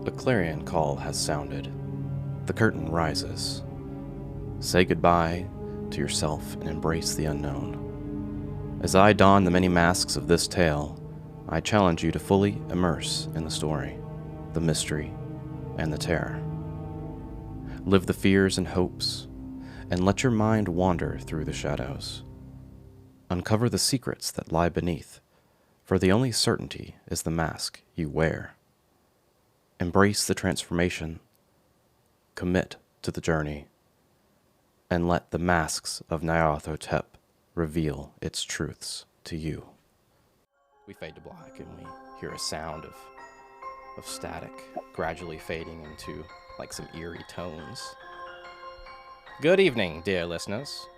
The clarion call has sounded. The curtain rises. Say goodbye to yourself and embrace the unknown. As I don the many masks of this tale, I challenge you to fully immerse in the story, the mystery, and the terror. Live the fears and hopes, and let your mind wander through the shadows. Uncover the secrets that lie beneath, for the only certainty is the mask you wear. Embrace the transformation, commit to the journey, and let the masks of Nyarlathotep reveal its truths to you. We fade to black and we hear a sound of static gradually fading into like some eerie tones. Good evening, dear listeners.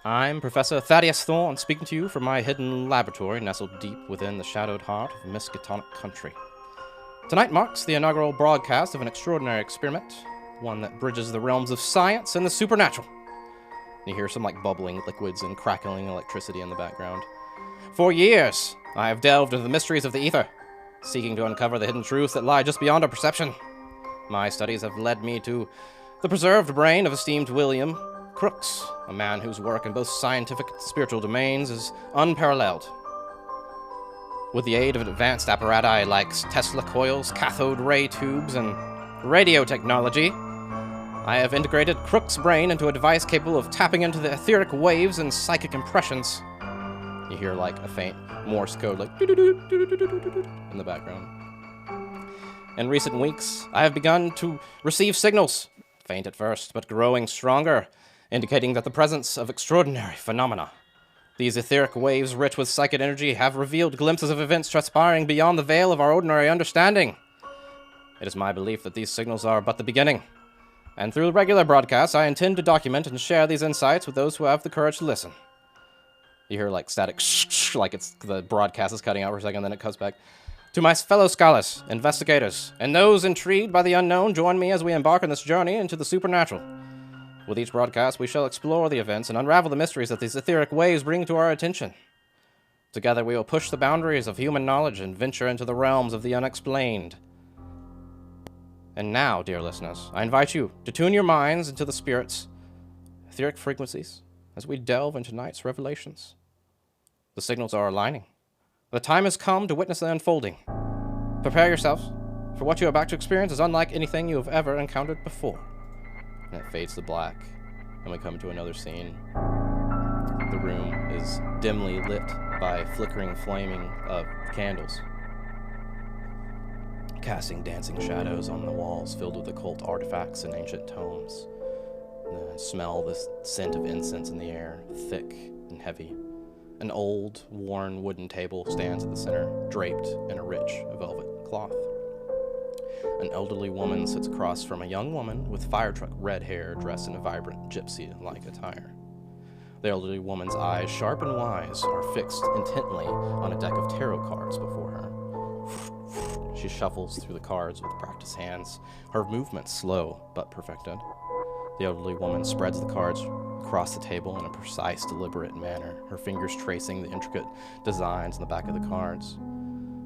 I'm Professor Thaddeus Thorne, speaking to you from my hidden laboratory nestled deep within the shadowed heart of Miskatonic country. Tonight marks the inaugural broadcast of an extraordinary experiment, one that bridges the realms of science and the supernatural. You hear some like bubbling liquids and crackling electricity in the background. For years, I have delved into the mysteries of the ether, seeking to uncover the hidden truths that lie just beyond our perception. My studies have led me to the preserved brain of esteemed William Crookes, a man whose work in both scientific and spiritual domains is unparalleled. With the aid of advanced apparatus like Tesla coils, cathode ray tubes, and radio technology, I have integrated Crookes' brain into a device capable of tapping into the etheric waves and psychic impressions. You hear like a faint Morse code like in the background. In recent weeks, I have begun to receive signals, faint at first, but growing stronger, indicating that the presence of extraordinary phenomena. These etheric waves, rich with psychic energy, have revealed glimpses of events transpiring beyond the veil of our ordinary understanding. It is my belief that these signals are but the beginning, and through regular broadcasts, I intend to document and share these insights with those who have the courage to listen. You hear like static shh, like it's the broadcast is cutting out for a second, then it cuts back. To my fellow scholars, investigators, and those intrigued by the unknown, join me as we embark on this journey into the supernatural. With each broadcast, we shall explore the events and unravel the mysteries that these etheric waves bring to our attention. Together, we will push the boundaries of human knowledge and venture into the realms of the unexplained. And now, dear listeners, I invite you to tune your minds into the spirits, etheric frequencies, as we delve into tonight's revelations. The signals are aligning. The time has come to witness the unfolding. Prepare yourselves, for what you are about to experience is unlike anything you have ever encountered before. And it fades to black, and we come to another scene. The room is dimly lit by flickering, flaming candles, casting dancing shadows on the walls filled with occult artifacts and ancient tomes. Smell the scent of incense in the air, thick and heavy. An old, worn wooden table stands at the center, draped in a rich velvet cloth. An elderly woman sits across from a young woman with fire truck red hair dressed in a vibrant gypsy-like attire. The elderly woman's eyes, sharp and wise, are fixed intently on a deck of tarot cards before her. She shuffles through the cards with practiced hands, her movements slow but perfected. The elderly woman spreads the cards across the table in a precise, deliberate manner, her fingers tracing the intricate designs on the back of the cards.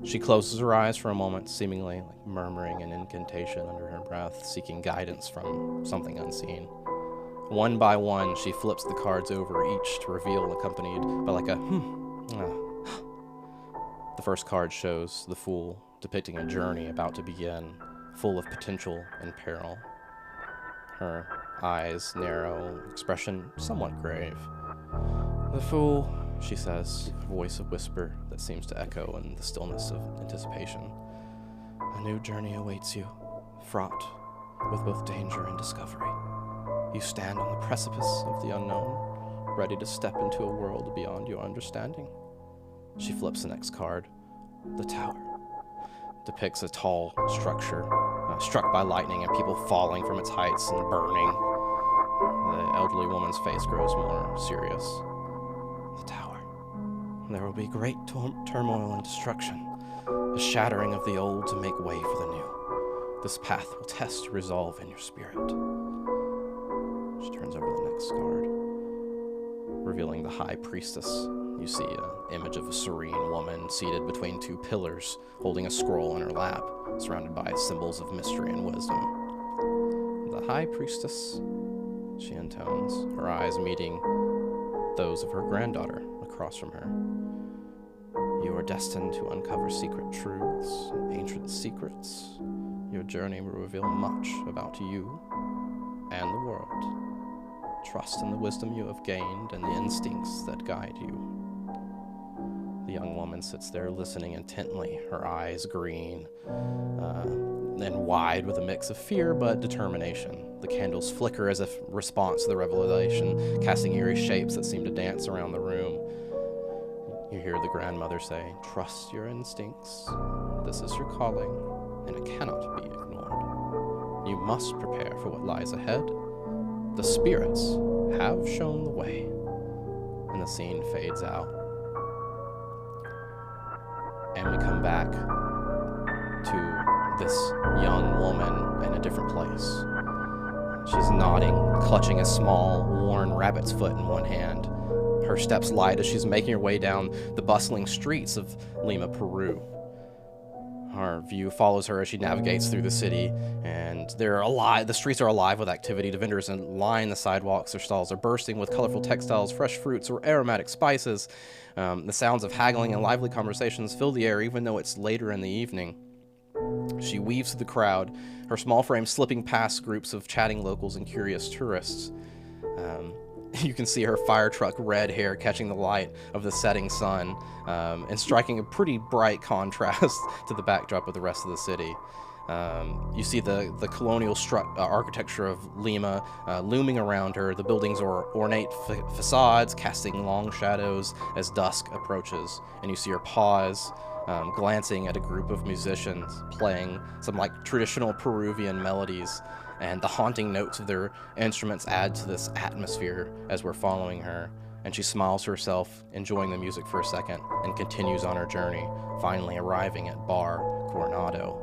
She closes her eyes for a moment, seemingly like murmuring an incantation under her breath, seeking guidance from something unseen. One by one, she flips the cards over each to reveal, accompanied by like a The first card shows the Fool, depicting a journey about to begin, full of potential and peril. Her eyes narrow, expression somewhat grave. The Fool, she says, a voice of whisper that seems to echo in the stillness of anticipation. A new journey awaits you, fraught with both danger and discovery. You stand on the precipice of the unknown, ready to step into a world beyond your understanding. She flips the next card. The Tower depicts a tall structure struck by lightning and people falling from its heights and burning. The elderly woman's face grows more serious. The Tower. There will be great turmoil and destruction, a shattering of the old to make way for the new. This path will test resolve in your spirit. She turns over the next card, revealing the High Priestess. You see an image of a serene woman seated between two pillars, holding a scroll in her lap, surrounded by symbols of mystery and wisdom. The High Priestess, she intones, her eyes meeting those of her granddaughter across from her. You are destined to uncover secret truths, ancient secrets. Your journey will reveal much about you and the world. Trust in the wisdom you have gained and the instincts that guide you. The young woman sits there listening intently, her eyes green and wide with a mix of fear but determination. The candles flicker as if response to the revelation, casting eerie shapes that seem to dance around the room. You hear the grandmother say, "Trust your instincts. This is your calling, and it cannot be ignored. You must prepare for what lies ahead. The spirits have shown the way." And the scene fades out. And we come back to this young woman in a different place. She's nodding, clutching a small, worn rabbit's foot in one hand. Her steps light as she's making her way down the bustling streets of Lima, Peru. Our view follows her as she navigates through the city, and the streets are alive with activity. The vendors line the sidewalks. Their stalls are bursting with colorful textiles, fresh fruits, or aromatic spices. The sounds of haggling and lively conversations fill the air, even though it's later in the evening. She weaves through the crowd, her small frame slipping past groups of chatting locals and curious tourists. You can see her fire truck red hair catching the light of the setting sun and striking a pretty bright contrast to the backdrop of the rest of the city. You see the colonial architecture of Lima looming around her. The buildings are ornate facades casting long shadows as dusk approaches. And you see her pause, glancing at a group of musicians playing some traditional Peruvian melodies. And the haunting notes of their instruments add to this atmosphere as we're following her. And she smiles to herself, enjoying the music for a second, and continues on her journey, finally arriving at Bar Cordano.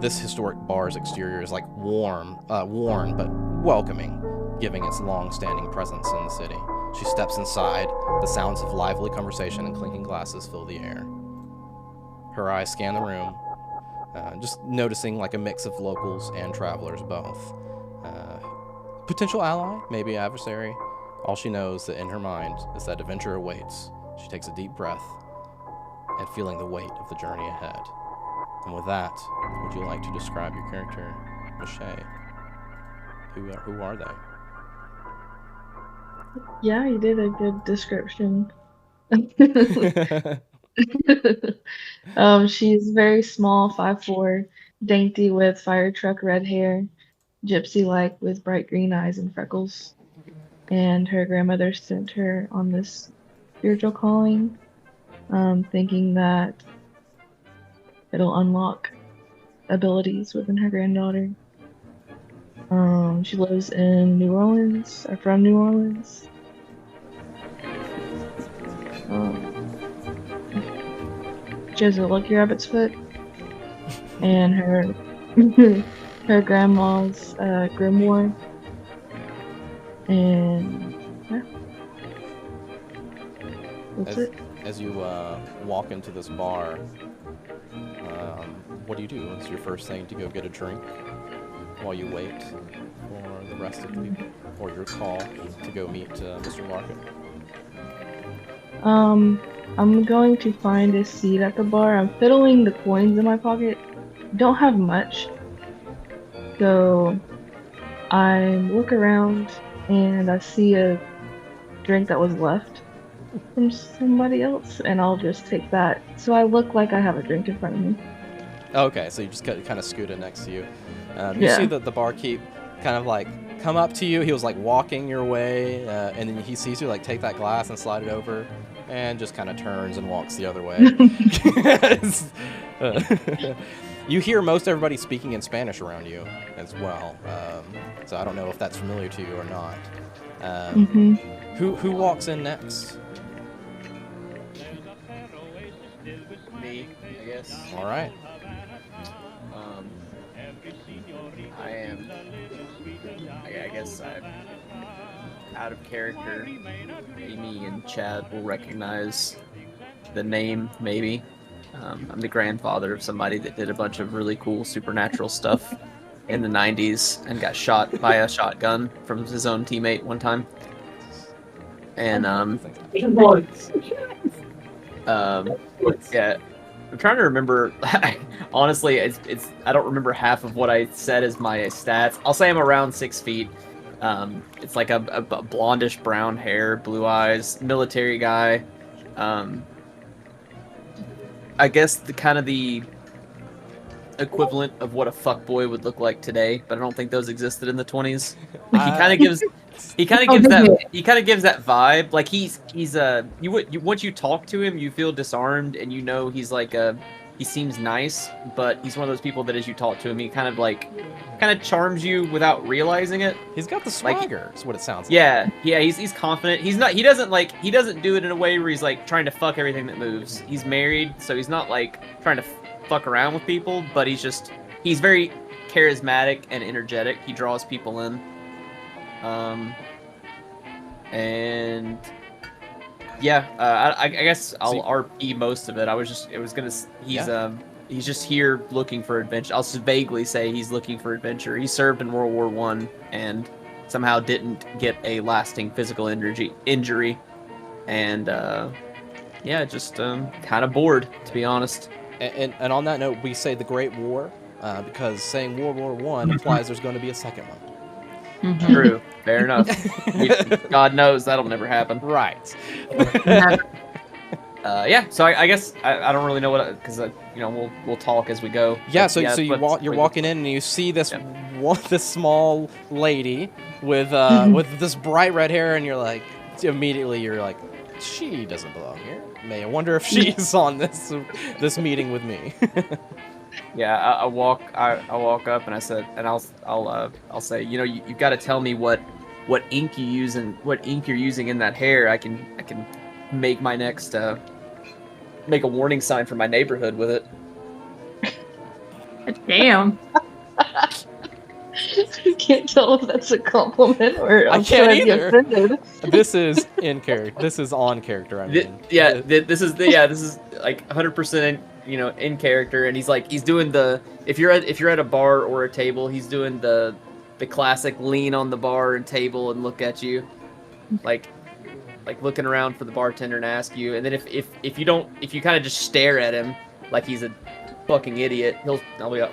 This historic bar's exterior is worn but welcoming, giving its long-standing presence in the city. She steps inside. The sounds of lively conversation and clinking glasses fill the air. Her eyes scan the room, just noticing a mix of locals and travelers both. Potential ally, maybe adversary. All she knows that in her mind is that adventure awaits. She takes a deep breath and feeling the weight of the journey ahead. And with that, would you like to describe your character, Michelle? Who are they? Yeah, you did a good description. She's very small, 5'4", dainty with fire truck red hair, gypsy-like with bright green eyes and freckles. And her grandmother sent her on this spiritual calling, thinking that it'll unlock abilities within her granddaughter. She lives in New Orleans, or from New Orleans. She has a lucky rabbit's foot, and her her grandma's grimoire, and yeah, that's it. As you walk into this bar, what do you do? Is your first thing to go get a drink while you wait for the rest of the people, or your call to go meet Mr. Larkin? I'm going to find a seat at the bar. I'm fiddling the coins in my pocket. Don't have much. So I look around and I see a drink that was left from somebody else, and I'll just take that. So I look like I have a drink in front of me. Okay, so you just kind of scooted next to you. You see that the barkeep kind of come up to you. He was walking your way, and then he sees you take that glass and slide it over, and just kind of turns and walks the other way. You hear most everybody speaking in Spanish around you as well, so I don't know if that's familiar to you or not. Who walks in next? Me, I guess. All right. I am. I guess out of character, Amy and Chad will recognize the name, maybe. I'm the grandfather of somebody that did a bunch of really cool supernatural stuff in the 90s and got shot by a shotgun from his own teammate one time. And, yeah, I'm trying to remember. Honestly, it's I don't remember half of what I said as my stats. I'll say I'm around 6 feet. It's like a blondish brown hair, blue eyes, military guy. I guess the equivalent of what a fuckboy would look like today, but I don't think those existed in the 20s. He kind of gives that vibe. Like he's once you talk to him, you feel disarmed, and you know he's like he seems nice, but he's one of those people that as you talk to him, he kind of charms you without realizing it. He's got the swagger. Is what it sounds like. Yeah, he's confident. He doesn't do it in a way where he's like trying to fuck everything that moves. He's married, so he's not like trying to fuck around with people, but he's very charismatic and energetic. He draws people in. And yeah, I guess I'll RP most of it. He's just here looking for adventure. I'll just vaguely say he's looking for adventure. He served in World War I and somehow didn't get a lasting physical injury. And just kind of bored, to be honest. And on that note, we say the Great War because saying World War I implies there's going to be a second one. Mm-hmm. True. Fair enough. God knows that'll never happen. Right. So I guess I don't really know what, because we'll talk as we go. Yeah. So you're walking in and you see this this small lady with this bright red hair, and you're like, she doesn't belong here. I wonder if she's on this meeting with me. Yeah, I walk up and I said, and I'll say, you've got to tell me what ink you use and what ink you're using in that hair. I can make my next make a warning sign for my neighborhood with it. Damn. I can't tell if that's a compliment or I can't either. Offended. This is in character. This is on character. I mean, this is like 100%. In character, and he's doing the if you're at a bar or a table, he's doing the classic lean on the bar and table and look at you, like looking around for the bartender and ask you, and then if you kind of just stare at him like he's a fucking idiot, he'll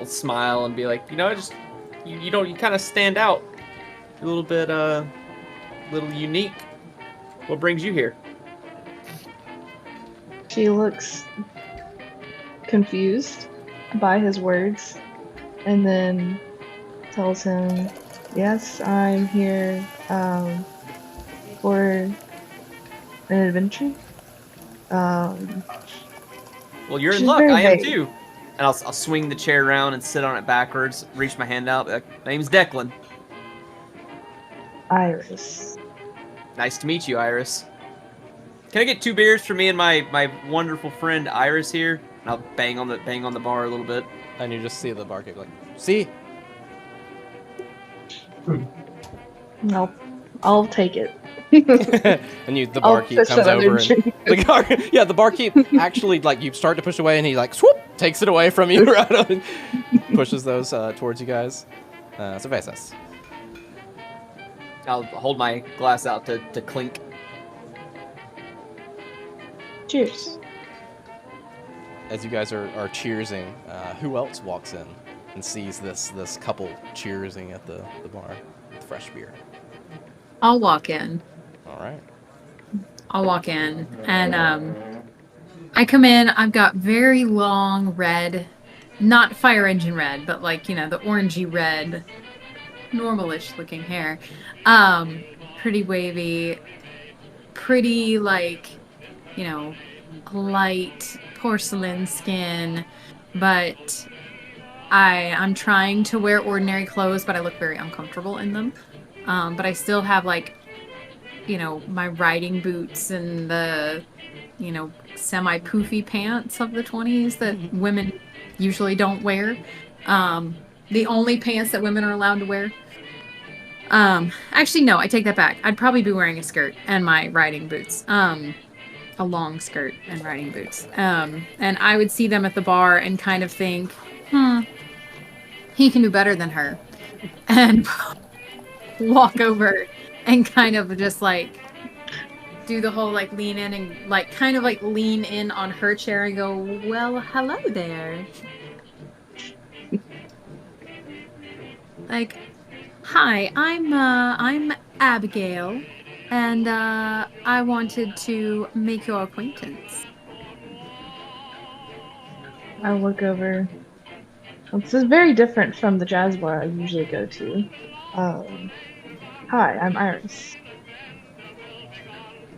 smile and be like, you kind of stand out, a little bit little unique. What brings you here? She looks confused by his words and then tells him, yes, I'm here for an adventure. Well, you're in luck. I am too. And I'll swing the chair around and sit on it backwards, reach my hand out. My name's Declan. Iris. Nice to meet you, Iris. Can I get 2 beers for me and my wonderful friend Iris here? And I'll bang on the bar a little bit. And you just see the barkeep like, see? Nope. I'll take it. And the barkeep comes over and the barkeep actually, you start to push away and he swoop takes it away from you right on, pushes those towards you guys. Cervezas. I'll hold my glass out to clink. Cheers. As you guys are cheersing, who else walks in and sees this couple cheersing at the bar with fresh beer? I'll walk in. All right. I'll walk in, and I come in. I've got very long red, not fire engine red, but the orangey red, normalish looking hair. Pretty wavy, pretty light porcelain skin, but I'm trying to wear ordinary clothes, but I look very uncomfortable in them. But I still have my riding boots and the semi-poofy pants of the 20s that women usually don't wear. The only pants that women are allowed to wear. Actually, no, I take that back. I'd probably be wearing a skirt and my riding boots. A long skirt and riding boots. And I would see them at the bar and kind of think, he can do better than her. And walk over and kind of just like do the whole like lean in and like kind of like lean in on her chair and go, well, hello there. Like, hi, I'm Abigail, and I wanted to make your acquaintance. I look over. This is very different from the jazz bar I usually go to. Hi, I'm Iris.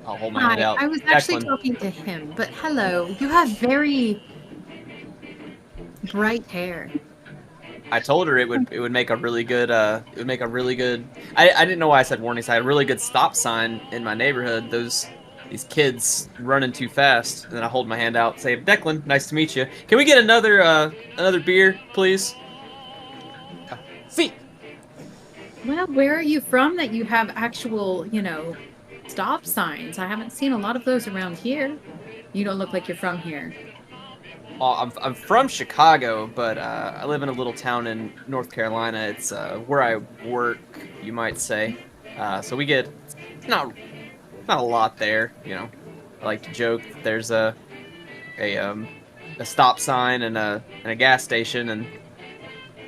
I'll hold my hand Hi, out. I was actually Declan. talking to him, but hello, you have very bright hair. I told her it would make a really good I didn't know why I said warning sign. A really good stop sign in my neighborhood. These kids running too fast. And then I hold my hand out, say, Declan, nice to meet you. Can we get another beer, please? See. Well, where are you from that you have actual, stop signs? I haven't seen a lot of those around here. You don't look like you're from here. I'm from Chicago, but I live in a little town in North Carolina. It's where I work, you might say. So we get not a lot there, I like to joke that there's a stop sign and a gas station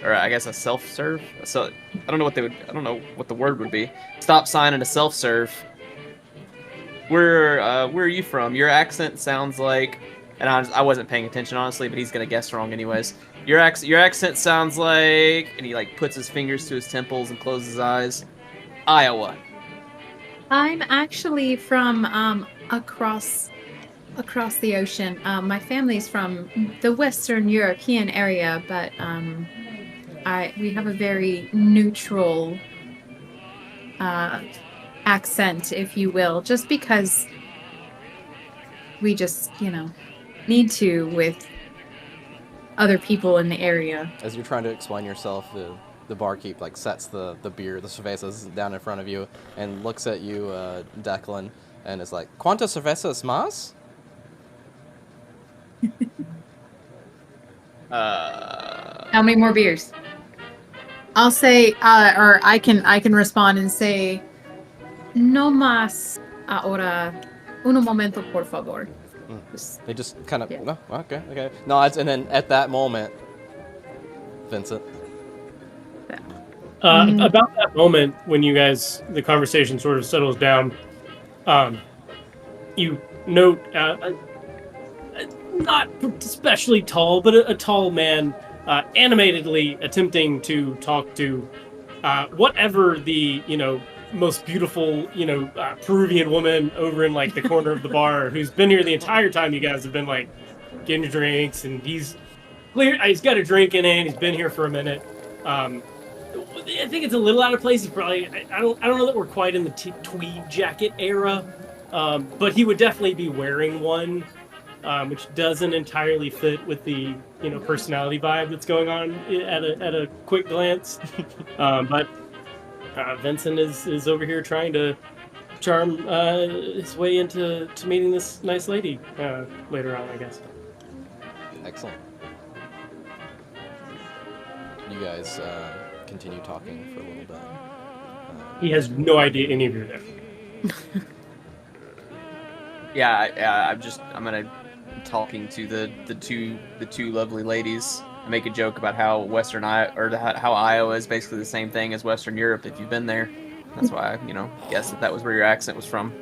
or I guess a self-serve. So I don't know what the word would be. Stop sign and a self-serve. Where are you from? Your accent sounds like, and I wasn't paying attention honestly, but he's gonna guess wrong anyways. Your accent sounds like, and he like puts his fingers to his temples and closes his eyes. Iowa. I'm actually from across the ocean. My family's from the Western European area, but we have a very neutral accent, if you will, just because we just, need to with other people in the area. As you're trying to explain yourself, the barkeep like sets the beer, the cervezas down in front of you and looks at you, Declan, and is like, "¿Cuántas cervezas más?" How many more beers? I'll say, or I can respond and say, no más ahora. Un momento, por favor. They just kind of, Yeah. no, okay. Nods, and then at that moment, Vincent. About that moment when the conversation sort of settles down, you note not especially tall, but a tall man animatedly attempting to talk to whatever the most beautiful Peruvian woman over in like the corner of the bar who's been here the entire time you guys have been like getting your drinks, and he's got a drink in hand. He's been here for a minute. I think it's a little out of place. He's probably I don't know that we're quite in the tweed jacket era, but he would definitely be wearing one, which doesn't entirely fit with the personality vibe that's going on at a quick glance. But Vincent is over here trying to charm his way into meeting this nice lady later on, I guess. Excellent. You guys continue talking for a little bit. He has no idea any of you are there. I'm gonna talking to the two lovely ladies. I make a joke about how how Iowa is basically the same thing as Western Europe if you've been there. That's why I guess that was where your accent was from.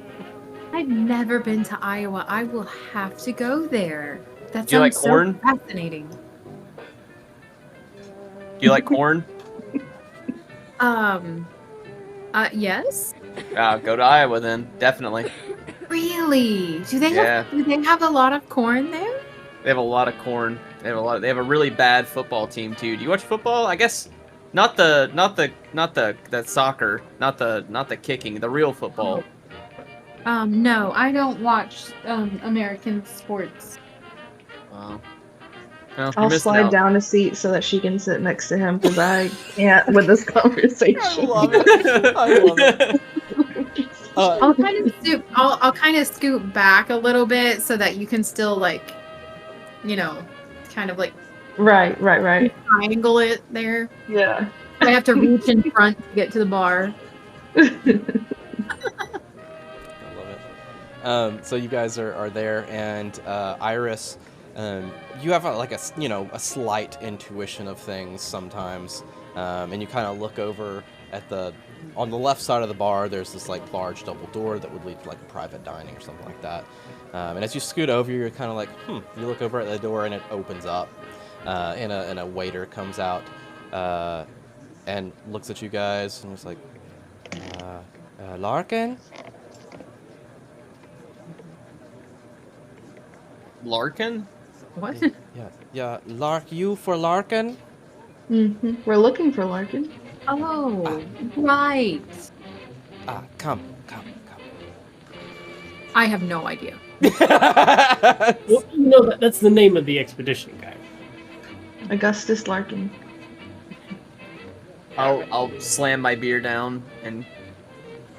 I've never been to Iowa. I will have to go there. That Do you like sounds corn? so fascinating. Do you like corn? Yes. Go to Iowa then, definitely. Really? Do they Yeah. have a lot of corn there? They have a lot of corn. They have a really bad football team too. Do you watch football? I guess not the soccer, not the kicking, the real football. No, I don't watch American sports. Wow. Well, you're I'll missing slide out. down a seat so that she can sit next to him because I can't with this conversation. I love it. I love it. I'll kind of scoot back a little bit so that you can still like, kind of like Right. triangle it there. Yeah. I have to reach in front to get to the bar. I love it. So you guys are there, and Iris, you have a slight intuition of things sometimes, and you kind of look over at on the left side of the bar. There's this like large double door that would lead to like a private dining or something like that. And as you scoot over, you're kind of like, You look over at the door, and it opens up, and a waiter comes out and looks at you guys, and is like, Larkin. Larkin? What? Yeah, you for Larkin? We're looking for Larkin. Oh, right. Come. I have no idea. Well, that's the name of the expedition, guy. Augustus Larkin. I'll slam my beer down and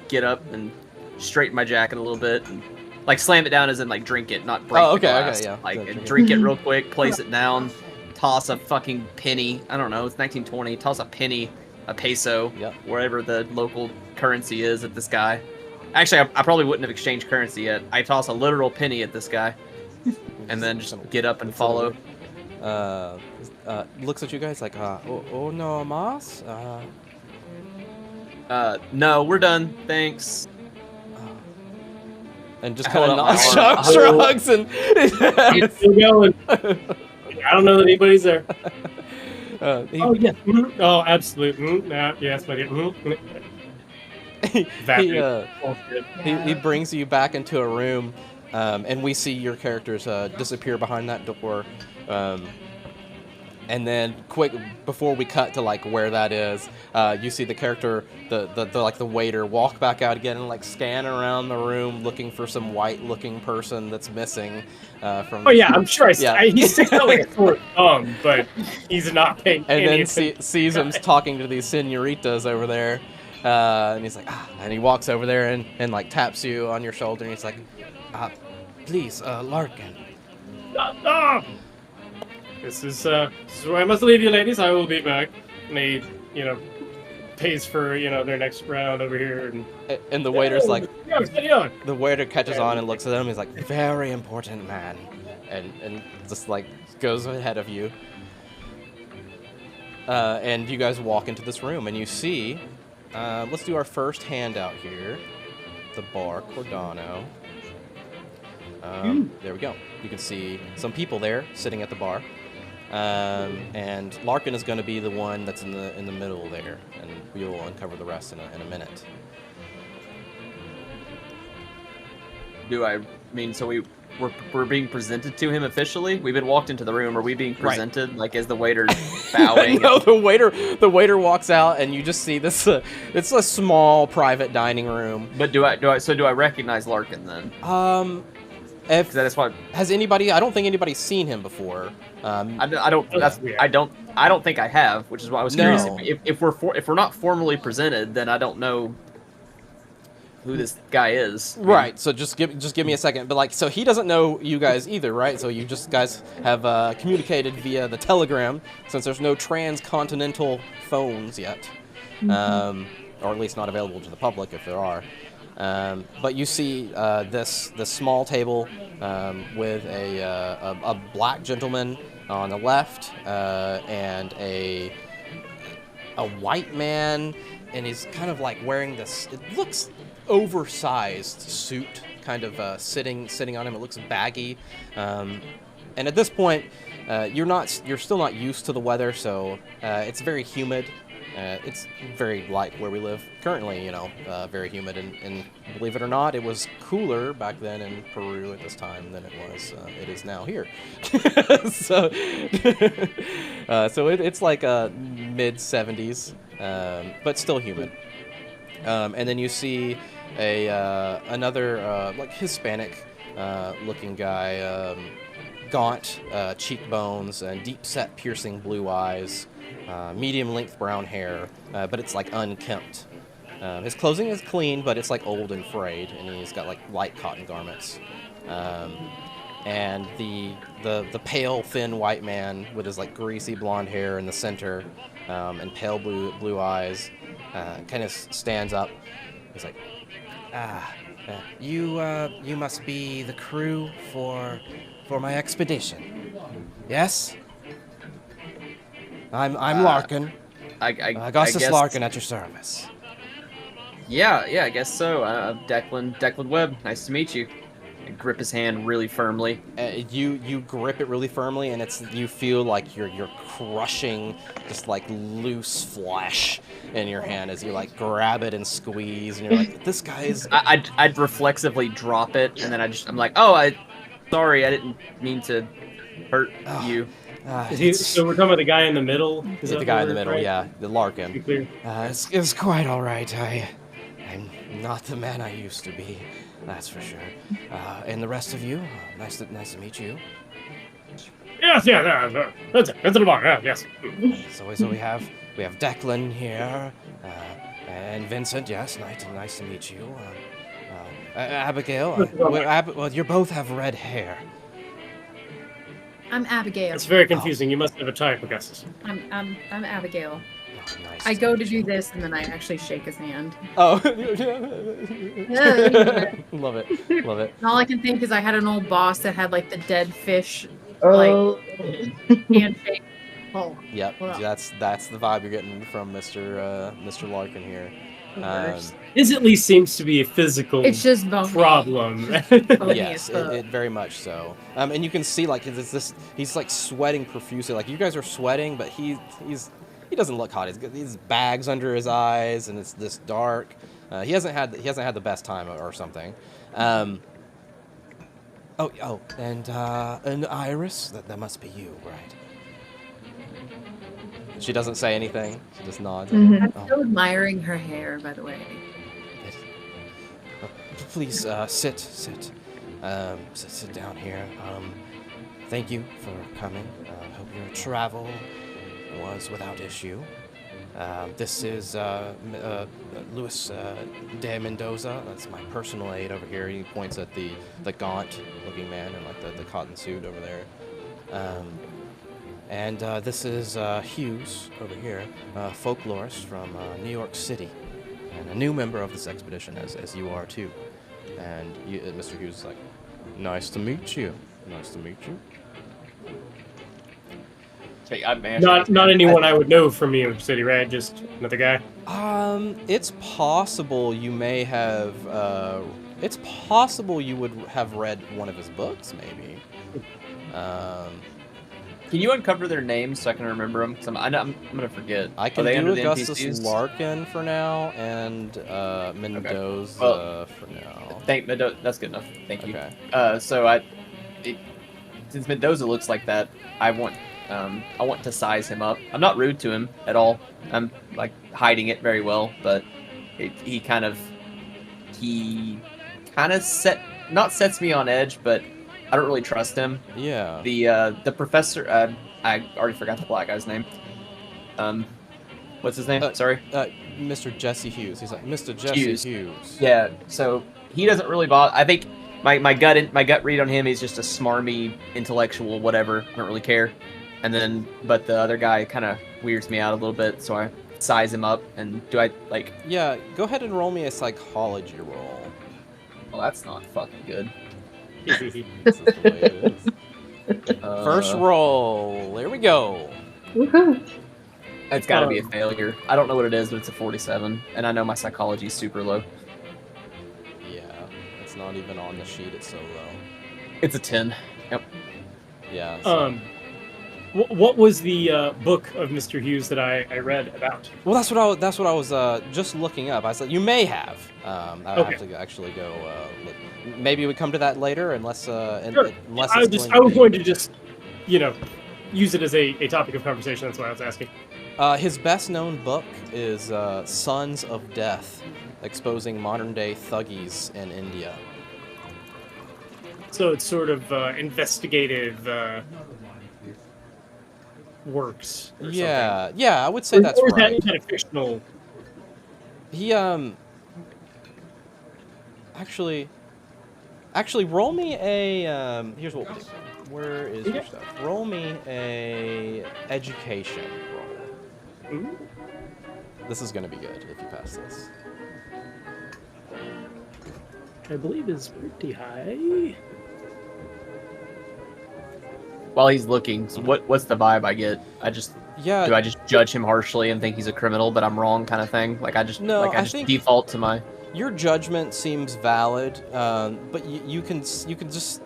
get up and straighten my jacket a little bit, and like slam it down as in like drink it, not break the glass. Yeah. Like drink it real quick, place it down, toss a fucking penny. I don't know, it's 1920. Toss a penny, a peso, wherever the local currency is at this guy. Actually, I probably wouldn't have exchanged currency yet. I toss a literal penny at this guy, and then just get up and follow. Looks at you guys like, oh no mas? No, we're done. Thanks. And just I kind of hold up my arm. shrugs and. It's still going. I don't know that anybody's there. Oh yeah. Oh, absolutely. Yes, but he brings you back into a room, and we see your characters disappear behind that door. And then, quick before we cut to like where that is, you see the character, the waiter, walk back out again and like scan around the room looking for some white-looking person that's missing. From. Oh yeah, I'm sure. Yeah. He sticks out like a sore thumb, but he's not paying. And any then sees him talking to these senoritas over there, and he's like, and he walks over there and like taps you on your shoulder, and he's like, please, Larkin. This is where I must leave you, ladies. I will be back. And he, pays for their next round over here, and the waiter's like, yeah. the waiter catches on and looks at him. He's like, very important man, and just like goes ahead of you. And you guys walk into this room, and you see, let's do our first handout here, the bar Cordano. There we go. You can see some people there sitting at the bar. And Larkin is going to be the one that's in the middle there, and we will uncover the rest in a minute. So we're being presented to him officially? We've been walked into the room. Are we being presented like as the waiter bowing? No, the waiter walks out, and you just see this. It's a small private dining room. But do I recognize Larkin then? If that's what has anybody? I don't think anybody's seen him before. I don't think I have, which is why I was curious. No. If we're not formally presented, then I don't know who this guy is. Right. So just give me a second. But so he doesn't know you guys either, right? So you guys have communicated via the telegram, since there's no transcontinental phones yet, or at least not available to the public if there are. But you see this small table with a black gentleman on the left, and a white man, and he's kind of like wearing this. It looks oversized suit, kind of sitting on him. It looks baggy, and at this point, you're still not used to the weather, so it's very humid. It's very like where we live currently, very humid, and believe it or not, it was cooler back then in Peru at this time than it is now here. So it's like mid 70s, but still humid. And then you see another like Hispanic looking guy. gaunt cheekbones and deep-set, piercing blue eyes, medium-length brown hair, but it's like unkempt. His clothing is clean, but it's like old and frayed, and he's got like light cotton garments. And the pale, thin white man with his like greasy blonde hair in the center, and pale blue eyes, kind of stands up. He's like, you must be the crew for my expedition. Yes? I'm Larkin. Augustus guess, Larkin at your service. Yeah, I guess so. Declan Webb. Nice to meet you. I grip his hand really firmly. You grip it really firmly, and you feel like you're crushing just like loose flesh in your hand as you like grab it and squeeze, and you're like, this guy's. I'd reflexively drop it, and then I'm like, sorry, I didn't mean to hurt you. So we're talking about the guy in the middle? Is the that guy in the word, middle, right? yeah, the Larkin. Be clear. It's quite all right. I'm not the man I used to be, that's for sure. And the rest of you, nice to meet you. Yes, that's it. That's the bar. Yes. So we have Declan here, and Vincent. Yes, nice to meet you. Abigail. Well, you both have red hair. I'm Abigail. It's very confusing. You must have a type, Augustus. I'm Abigail. Oh, nice. I go to do this, and then I actually shake his hand. Oh. Yeah. Love it. And all I can think is I had an old boss that had like the dead fish Oh. handshake. Oh. Yep. Well. That's the vibe you're getting from Mr. Larkin here. This at least seems to be a physical It's just bony. problem. Bony Yes, as fuck. it very much so. And you can see like he's like sweating profusely. Like you guys are sweating, but he doesn't look hot. He's got these bags under his eyes, and it's this dark. He hasn't had the best time or something. And Iris, that must be you, right? She doesn't say anything. She just nods. Mhm. I'm still admiring her hair, by the way. Please sit. Sit down here. Thank you for coming. Hope your travel was without issue. This is Luis de Mendoza. That's my personal aide over here. He points at the gaunt-looking man in like the cotton suit over there. And this is Hughes over here, folklorist from New York City, and a new member of this expedition, as you are too. And Mr. Hughes is like, nice to meet you. Nice to meet you. Hey, I managed Not anyone I would know from New York City, right? Just another guy. It's possible you may have. It's possible you would have read one of his books, maybe. Can you uncover their names so I can remember them? Because I'm gonna forget. I Are can they do under the Augustus NPCs? Larkin for now, and Mendoza Well, for now. That's good enough. Thank you. Okay. Since Mendoza looks like that, I want to size him up. I'm not rude to him at all. I'm like hiding it very well, but he kind of sets me on edge, but I don't really trust him. Yeah. The professor, I already forgot the black guy's name. What's his name? Sorry. Mr. Jesse Hughes. He's like Mr. Jesse Hughes. Yeah. So he doesn't really bother. I think my gut read on him is just a smarmy intellectual whatever. I don't really care. And then, but the other guy kind of weirds me out a little bit, so I size him up. And do I like? Yeah. Go ahead and roll me a psychology roll. Well, that's not fucking good. This is the way it is. First roll. Here we go. Woohoo. It's got to be a failure. I don't know what it is, but it's a 47, and I know my psychology is super low. Yeah. It's not even on the sheet. It's so low. It's a 10. Yep. Yeah. So. What was the book of Mr. Hughes that I read about? Well, that's what I was just looking up. I said you may have. I have to actually go. Look. Maybe we come to that later, unless Sure. unless I was going to just, use it as a topic of conversation. That's why I was asking. His best-known book is Sons of Death, exposing modern-day thuggies in India. So it's sort of investigative works. Or Yeah, something. yeah, I would say that's Or right. is that a fictional? He actually roll me a here's what we'll do. Where is your stuff? Roll me a education roll. Ooh. This is gonna be good if you pass this. I believe is pretty high. While he's looking, so what's the vibe I get? Yeah. Do I just judge him harshly and think he's a criminal, but I'm wrong, kind of thing? Like I just I just think default to my. your judgment seems valid, but you can just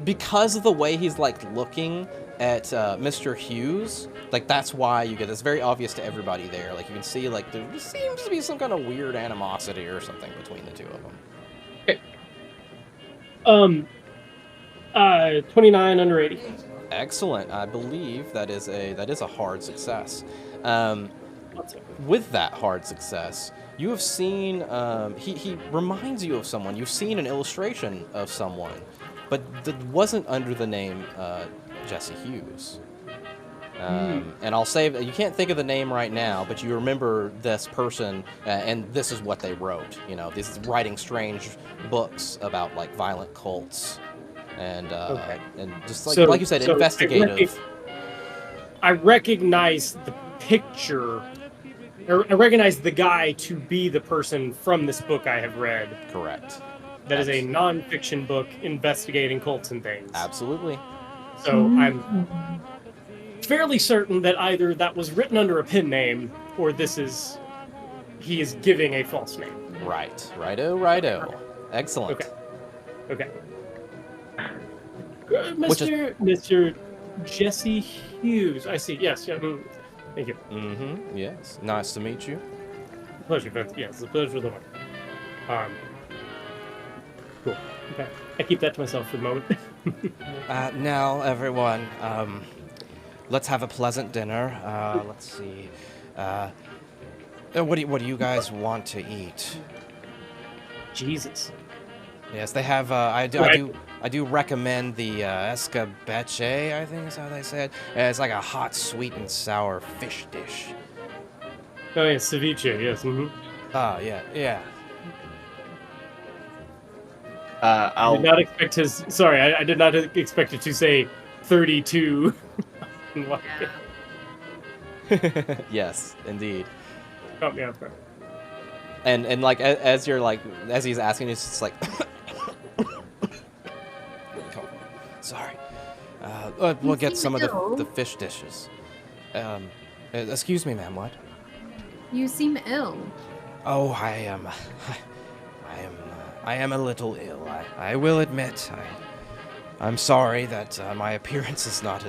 because of the way he's like looking at Mr. Hughes, like that's why you get this very obvious to everybody there. Like you can see like there seems to be some kind of weird animosity or something between the two of them. 29 under 80. Excellent. I believe that is a hard success. With that hard success, you have seen he reminds you of someone. You've seen an illustration of someone, but that wasn't under the name Jesse Hughes. And I'll say you can't think of the name right now, but you remember this person, and this is what they wrote. You know, this is writing strange books about like violent cults, and just like you said, investigative. I recognize the picture. I recognize the guy to be the person from this book I have read. Correct. That is a non-fiction book investigating cults and things. Absolutely. So I'm fairly certain that either that was written under a pen name or he is giving a false name. Right. Righto. Excellent. Okay. Mr. Jesse Hughes. I see. Yes. Yeah. Thank you. Mm-hmm. Yes. Nice to meet you. Pleasure. Yes, it's a pleasure to learn. Cool. Okay. I keep that to myself for the moment. Now, everyone, let's have a pleasant dinner. Let's see. What do you guys want to eat? Jesus. Yes, they have. I do recommend the escabeche. I think is how they say it. It's like a hot, sweet and sour fish dish. Oh yeah, ceviche. Yes. Mm-hmm. Yeah. I did not expect his. Sorry, I did not expect it to say 32. Yes, indeed. Caught me off guard. And like as he's asking, it's just like. Sorry. We'll get some of the fish dishes. Excuse me, ma'am. What? You seem ill. Oh, I am a little ill. I will admit. I'm sorry that my appearance is not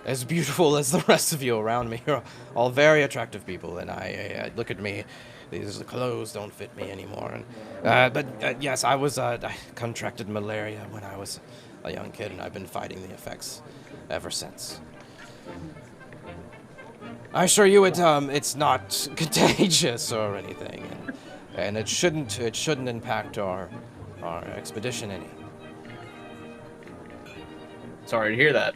as beautiful as the rest of you around me. You're all very attractive people, and I look at me. These clothes don't fit me anymore. But yes, I contracted malaria when I was a young kid, and I've been fighting the effects ever since. I assure you, it's not contagious or anything, and it shouldn't impact our expedition any. Sorry to hear that.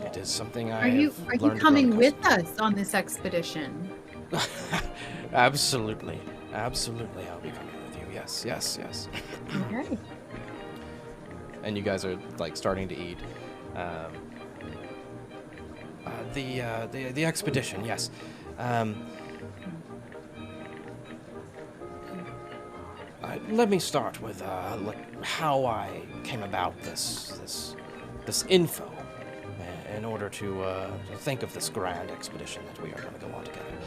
It is something Are you coming with us on this expedition? Absolutely, I'll be coming with you. Yes. Okay. And you guys are like starting to eat. The expedition, yes. Let me start with how I came about this info in order to think of this grand expedition that we are going to go on together.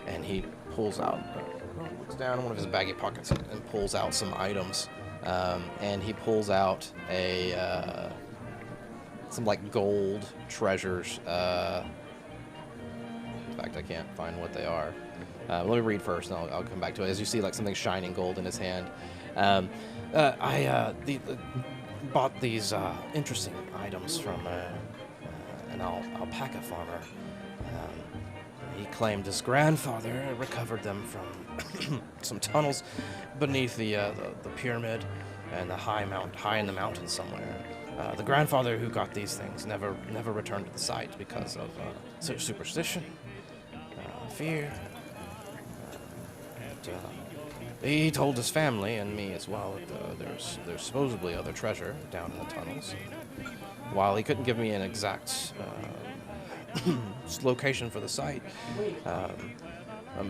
And he pulls out, looks down in one of his baggy pockets and pulls out some items. And he pulls out some like gold treasures. In fact, I can't find what they are. Let me read first, and I'll come back to it. As you see, like something shining gold in his hand. I bought these interesting items from an alpaca farmer. He claimed his grandfather recovered them from some tunnels beneath the pyramid. in the high in the mountains somewhere. The grandfather who got these things never returned to the site because of superstition, fear. He told his family and me as well that there's supposedly other treasure down in the tunnels. While he couldn't give me an exact location for the site,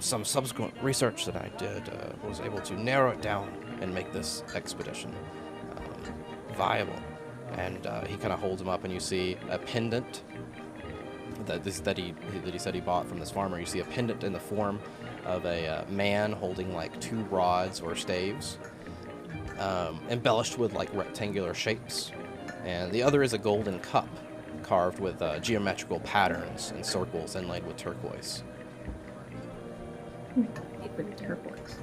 some subsequent research that I did was able to narrow it down and make this expedition viable. And he kind of holds them up, and you see a pendant that he said he bought from this farmer. You see a pendant in the form of a man holding like 2 rods or staves, embellished with like rectangular shapes, and the other is a golden cup carved with geometrical patterns and circles inlaid with turquoise. With turquoise.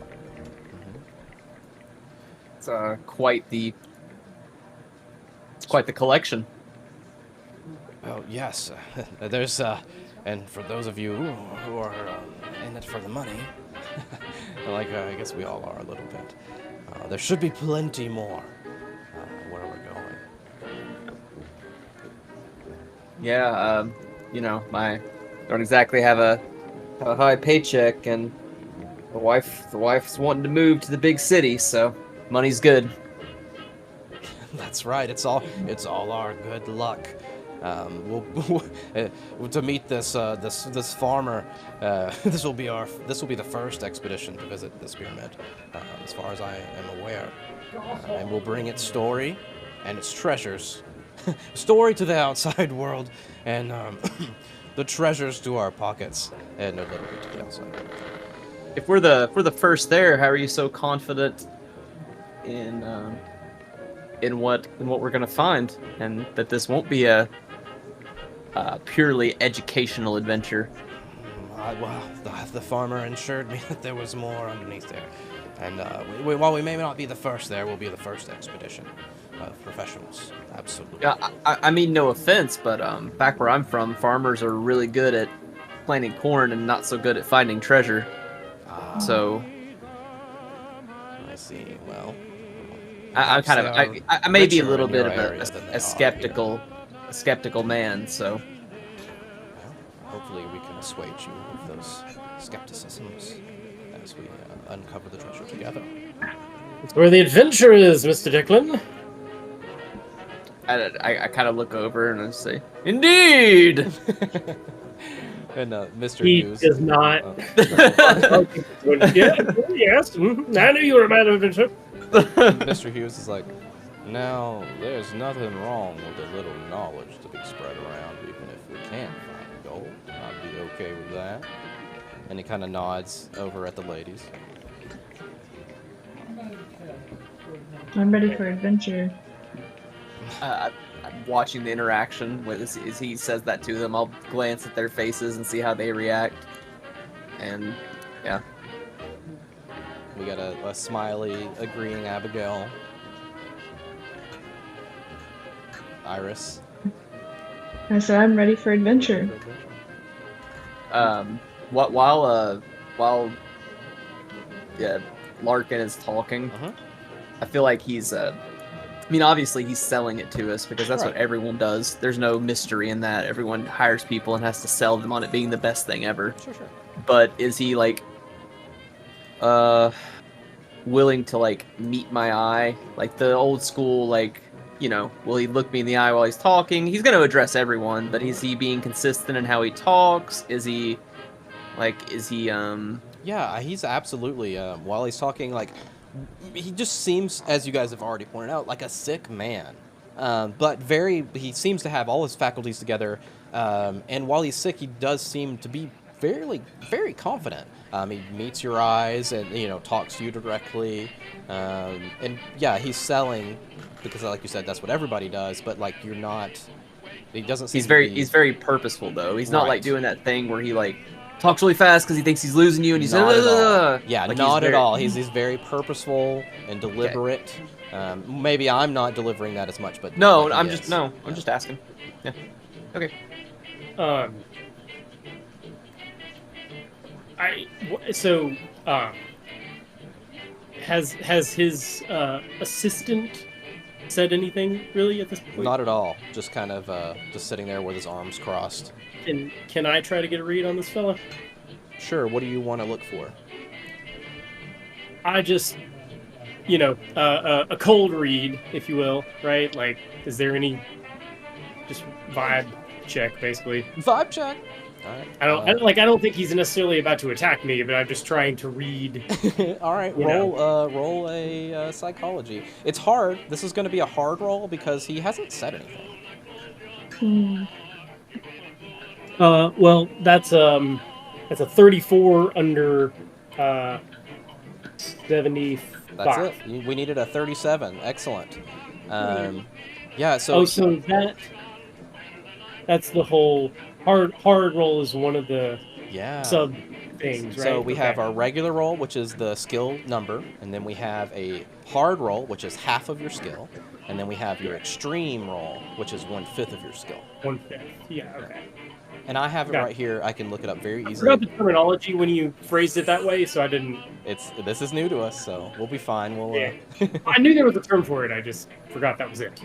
It's quite the collection. Oh yes, there's and for those of you who are in it for the money, like I guess we all are a little bit, there should be plenty more where we're going. Yeah, I don't exactly have a high paycheck, and the wife's wanting to move to the big city, so money's good. That's right. It's all our good luck. To meet this farmer. This will be the first expedition to visit this pyramid, as far as I am aware, and we'll bring its story and its treasures, story to the outside world, and the treasures to our pockets, and a little bit to the outside world. If we're the first there, how are you so confident in what we're gonna find, and that this won't be a purely educational adventure? Well, the farmer assured me that there was more underneath there, and while we may not be the first there, we'll be the first expedition of professionals. Absolutely. Yeah, I mean, no offense, but back where I'm from, farmers are really good at planting corn and not so good at finding treasure. So I see. Well, I may be a little bit of a skeptical man. So well, hopefully we can assuage you with those skepticisms as we uncover the treasure together. It's where the adventure is, Mr. Declan. I kind of look over and I say, "Indeed." And Mr. He Hughes does not. Yes, I knew you were a man of adventure. Mr. Hughes is like, now there's nothing wrong with a little knowledge to be spread around, even if we can't find gold. I'd be okay with that. And he kind of nods over at the ladies. I'm ready for adventure. I'm watching the interaction with as he says that to them. I'll glance at their faces and see how they react. And yeah, We got a smiley, agreeing Abigail. Iris. I said I'm ready for adventure. While Larkin is talking, I feel like he's I mean, obviously he's selling it to us because that's what everyone does. There's no mystery in that. Everyone hires people and has to sell them on it being the best thing ever. Sure. But is he like willing to like meet my eye, like the old school, like, you know, will he look me in the eye while he's talking? He's going to address everyone, but is he being consistent in how he talks? Is he Yeah, he's absolutely, while he's talking, like, he just seems, as you guys have already pointed out, like a sick man. But he seems to have all his faculties together, and while he's sick, he does seem to be very confident. He meets your eyes and, you know, talks to you directly, and yeah, he's selling, because like you said, that's what everybody does, but like you're not, he doesn't seem he's very purposeful though. He's not like doing that thing where he like talks really fast because he thinks he's losing you, and he's not at all. Yeah, like not at all. He's very purposeful and deliberate. Okay. Maybe I'm not delivering that as much, but no, like I'm just asking. Yeah. Okay. has his assistant said anything really at this point? Not at all. Just kind of just sitting there with his arms crossed. Can I try to get a read on this fella? Sure. What do you want to look for? I just, a cold read, if you will, right? Like, is there any just vibe check, basically? Vibe check. All right. I don't think he's necessarily about to attack me, but I'm just trying to read. All right. Roll a psychology. It's hard. This is going to be a hard roll because he hasn't said anything. Well, that's a 34 under 75. That's it. We needed a 37. Excellent. Yeah. So. So that's the whole hard roll is one of the sub things, right? So we have our regular roll, which is the skill number, and then we have a hard roll, which is half of your skill, and then we have your extreme roll, which is 1/5 of your skill. 1/5. Yeah. Okay. And I have it right here. I can look it up very easily. I forgot the terminology when you phrased it that way, so I didn't. This is new to us, so we'll be fine. I knew there was a term for it. I just forgot that was it.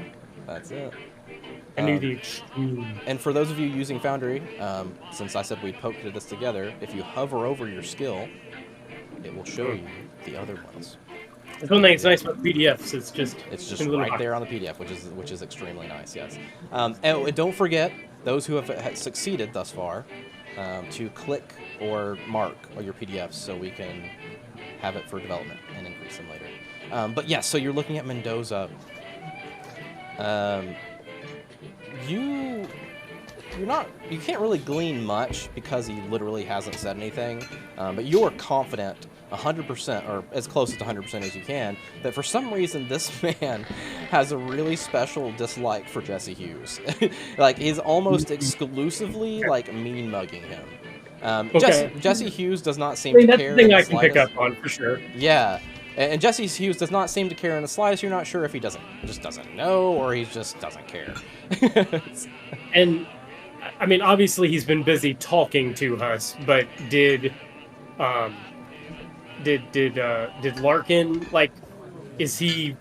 That's it. I knew the extreme. And for those of you using Foundry, since I said we poked this together, if you hover over your skill, it will show you the other ones. It's one thing that's nice about PDFs. It's just right there on the PDF, which is extremely nice. Yes. And don't forget those who have succeeded thus far to click or mark your PDFs so we can have it for development and increase them later. But yes, so you're looking at Mendoza. You can't really glean much because he literally hasn't said anything, but you're confident 100%, or as close to 100% as you can, that for some reason this man has a really special dislike for Jesse Hughes. Like, he's almost exclusively like mean mugging him. Jesse Hughes does not seem to care. That's the thing I can pick up on for sure. Yeah. And Jesse Hughes does not seem to care in the slightest. You're not sure if he just doesn't know or he just doesn't care. And I mean, obviously he's been busy talking to us, but did Larkin, like, is he,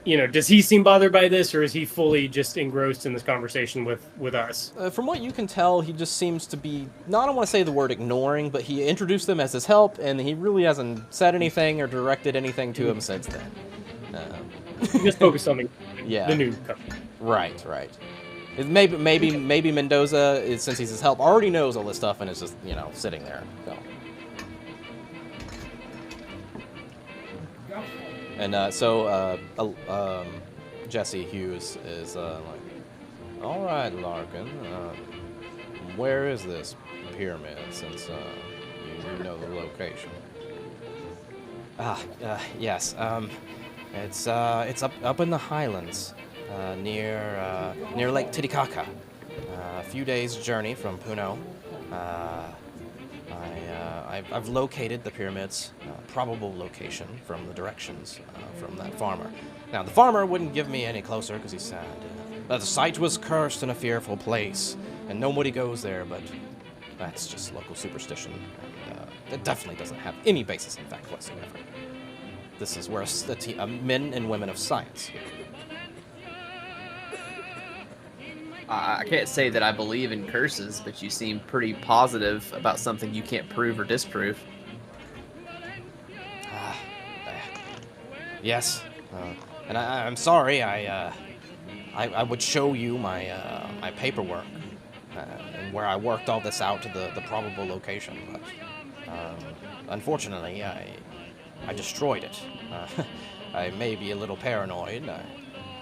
does he seem bothered by this, or is he fully just engrossed in this conversation with us? From what you can tell, he just seems to be, I don't want to say the word ignoring, but he introduced them as his help, and he really hasn't said anything or directed anything to him since then. Just focus on the new company. Right. Maybe Mendoza, since he's his help, already knows all this stuff and is just, sitting there. So. And Jesse Hughes is like, all right, Larkin, where is this pyramid, since you know the location? Yes. It's up in the highlands, near Lake Titicaca. A few days' journey from Puno. I've located the pyramid's probable location from the directions from that farmer. Now, the farmer wouldn't give me any closer because he said the site was cursed in a fearful place, and nobody goes there, but that's just local superstition. And, it definitely doesn't have any basis in fact whatsoever. This is where men and women of science. I can't say that I believe in curses, but you seem pretty positive about something you can't prove or disprove. Yes, and I'm sorry. I would show you my my paperwork and where I worked all this out to the probable location, but unfortunately, I destroyed it. I may be a little paranoid.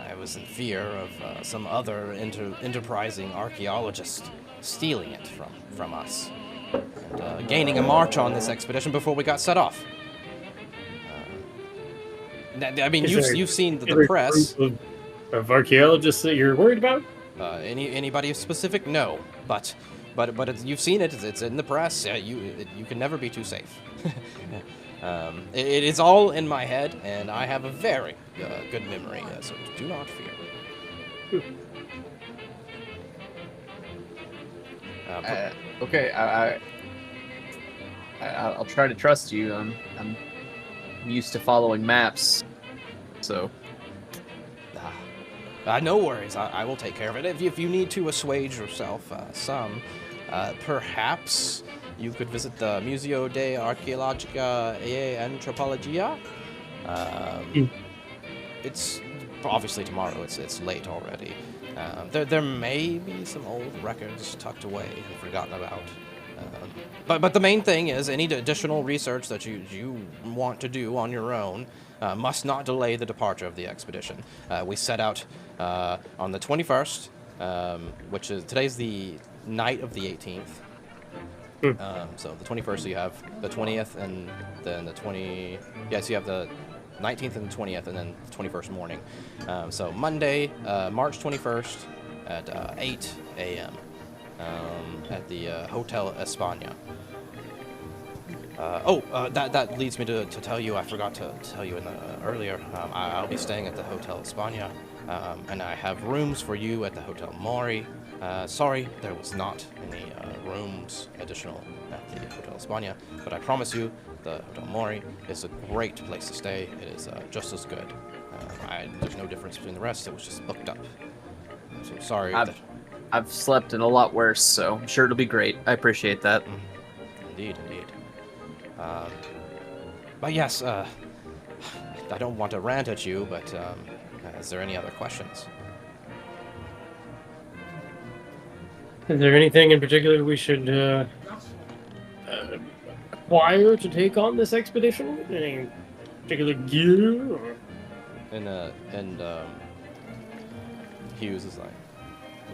I was in fear of some other enterprising archaeologist stealing it from us and gaining a march on this expedition before we got set off. I mean, you've seen the press. Of archaeologists that you're worried about? Anybody specific? No, but you've seen it. It's in the press. You can never be too safe. It is all in my head, and I have a very good memory, so do not fear. Okay, I'll try to trust you. I'm used to following maps, so. No worries. I will take care of it. If you need to assuage yourself some, perhaps you could visit the Museo de Arqueologia e Antropologia. It's obviously tomorrow. It's late already. There may be some old records tucked away and forgotten about. But the main thing is any additional research that you want to do on your own must not delay the departure of the expedition. We set out on the 21st, which is today's the night of the 18th. So the 21st, so you have the 20th and then the 20. Yes, you have the 19th and the 20th, and then the 21st morning. So Monday, March 21st at 8 a.m. At the Hotel España. That leads me to tell you, I forgot to tell you earlier, I'll be staying at the Hotel España, and I have rooms for you at the Hotel Mori. Sorry, there was not any rooms additional at the Hotel España, but I promise you, the Hotel Mori is a great place to stay. It is just as good. There's no difference between the rest. It was just booked up. So sorry. I've slept in a lot worse, so I'm sure it'll be great. I appreciate that. Indeed. But yes, I don't want to rant at you, but is there any other questions? Is there anything in particular we should acquire to take on this expedition? Any particular gear? Or? And Hughes is like,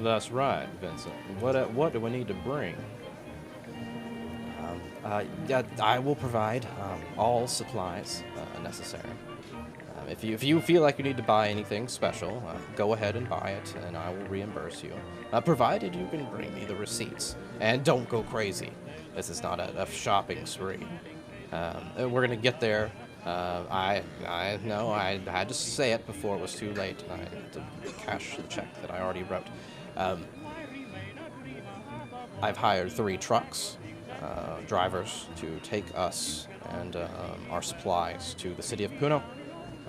that's right, Vincent. What do we need to bring? I will provide all supplies necessary. If you feel like you need to buy anything special, go ahead and buy it, and I will reimburse you, provided you can bring me the receipts. And don't go crazy. This is not a shopping spree. We're gonna get there. I know I had to say it before it was too late. I had to cash the check that I already wrote. I've hired 3 trucks. Drivers to take us and our supplies to the city of Puno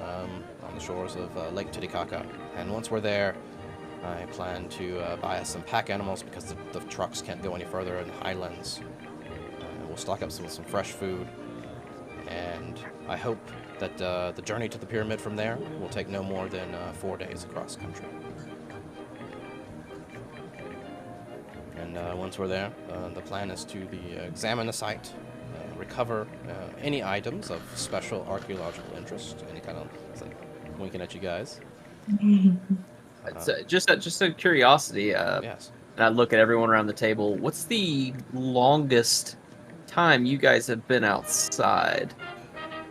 on the shores of Lake Titicaca. And once we're there, I plan to buy us some pack animals because the trucks can't go any further in highlands. We'll stock up with some fresh food, and I hope that the journey to the pyramid from there will take no more than 4 days across country. And once we're there, the plan is to examine the site, recover any items of special archaeological interest. Any kind of, it's like winking at you guys. Just a curiosity. Yes. And I look at everyone around the table. What's the longest time you guys have been outside?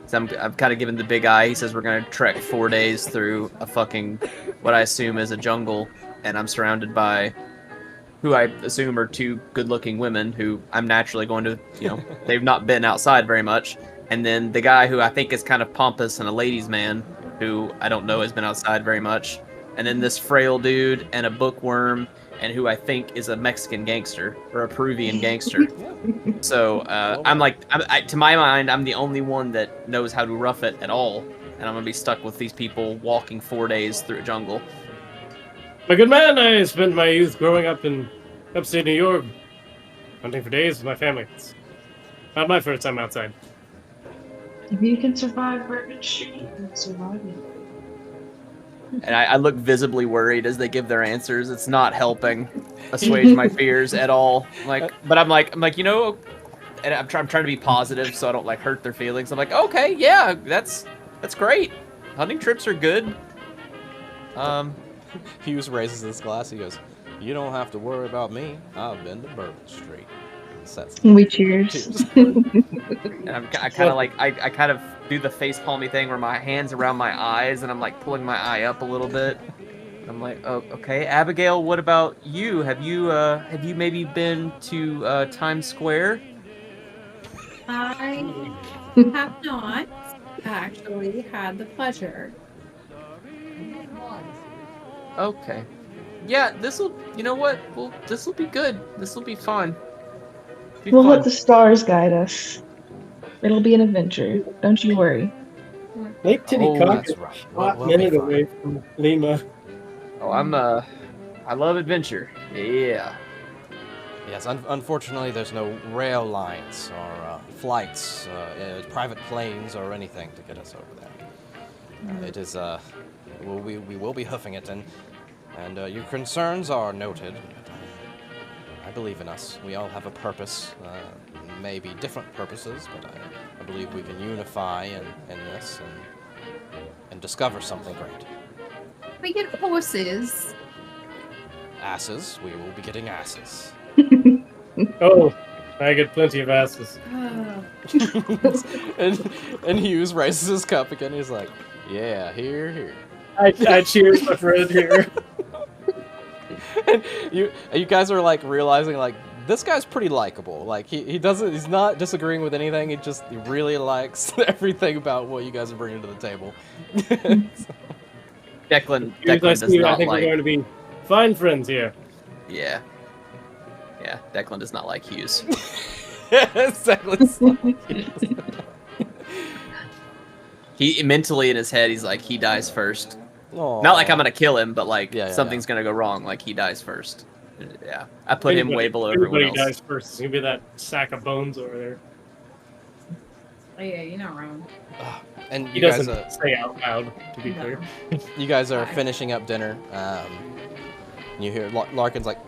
So I'm kind of giving the big eye. He says we're gonna trek 4 days through a fucking what I assume is a jungle, and I'm surrounded by who I assume are 2 good-looking women who I'm naturally going to, they've not been outside very much. And then the guy who I think is kind of pompous and a ladies' man who I don't know has been outside very much. And then this frail dude and a bookworm and who I think is a Mexican gangster or a Peruvian gangster. So I'm like, to my mind, I'm the only one that knows how to rough it at all. And I'm going to be stuck with these people walking 4 days through a jungle. My good man, I spent my youth growing up in upstate New York, hunting for days with my family. It's not my first time outside. If you can survive Bourbon Street, you can survive it. And I look visibly worried as they give their answers. It's not helping assuage my fears at all. But I'm like, and I'm trying to be positive so I don't hurt their feelings. I'm like, okay, yeah, that's great. Hunting trips are good. Hughes raises his glass. He goes, "You don't have to worry about me. I've been to Bourbon Street." We cheers. And I kind of do the face palmy thing where my hands around my eyes and I'm like pulling my eye up a little bit. I'm like, oh, okay, Abigail, what about you? Have you maybe been to Times Square? I have not actually had the pleasure. Okay. Yeah, you know what? Well, this'll be good. This'll be fun. We'll let the stars guide us. It'll be an adventure. Don't you worry. Lake Oh, Titicaca that's is right. a hot We'll be minute fine. away from Lima. Oh, I love adventure. Yeah. Yes, unfortunately, there's no rail lines or flights, private planes, or anything to get us over there. It is, we will be hoofing it, and your concerns are noted. I believe in us. We all have a purpose, maybe different purposes, but I believe we can unify in this and discover something great. We get horses. Asses, we will be getting asses. Oh, I get plenty of asses. and Hughes raises his cup again. He's like, "Yeah, here." I cheers my friend here. And you guys are like realizing like this guy's pretty likable. Like he's not disagreeing with anything. He really likes everything about what you guys are bringing to the table. Declan I does see you, I not think we're like. going to be fine friends here. Yeah. Yeah, Declan does not like Hughes. Declan's He mentally in his head, he's like, he dies first. Aw. Not like I'm gonna kill him, but like Yeah, something's gonna go wrong. Like he dies first. Yeah, I put him way below everyone Everybody else. dies first. It's gonna be that sack of bones over there. Oh yeah, you're not wrong. And He you guys, doesn't say out loud, to be clear. you guys are Bye. finishing up dinner. You hear Larkin's like,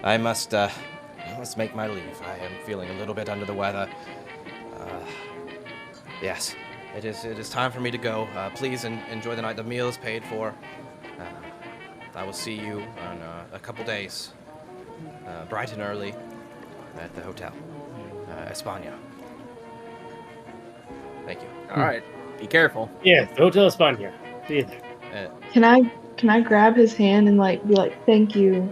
I must make my leave. I am feeling a little bit under the weather. Yes, it is time for me to go. Please enjoy the night. The meal is paid for. I will see you in a couple days, bright and early, at the hotel, España. Thank you. All right, be careful. Yeah, the Hotel España. See you there. Can I grab his hand and like be like, thank you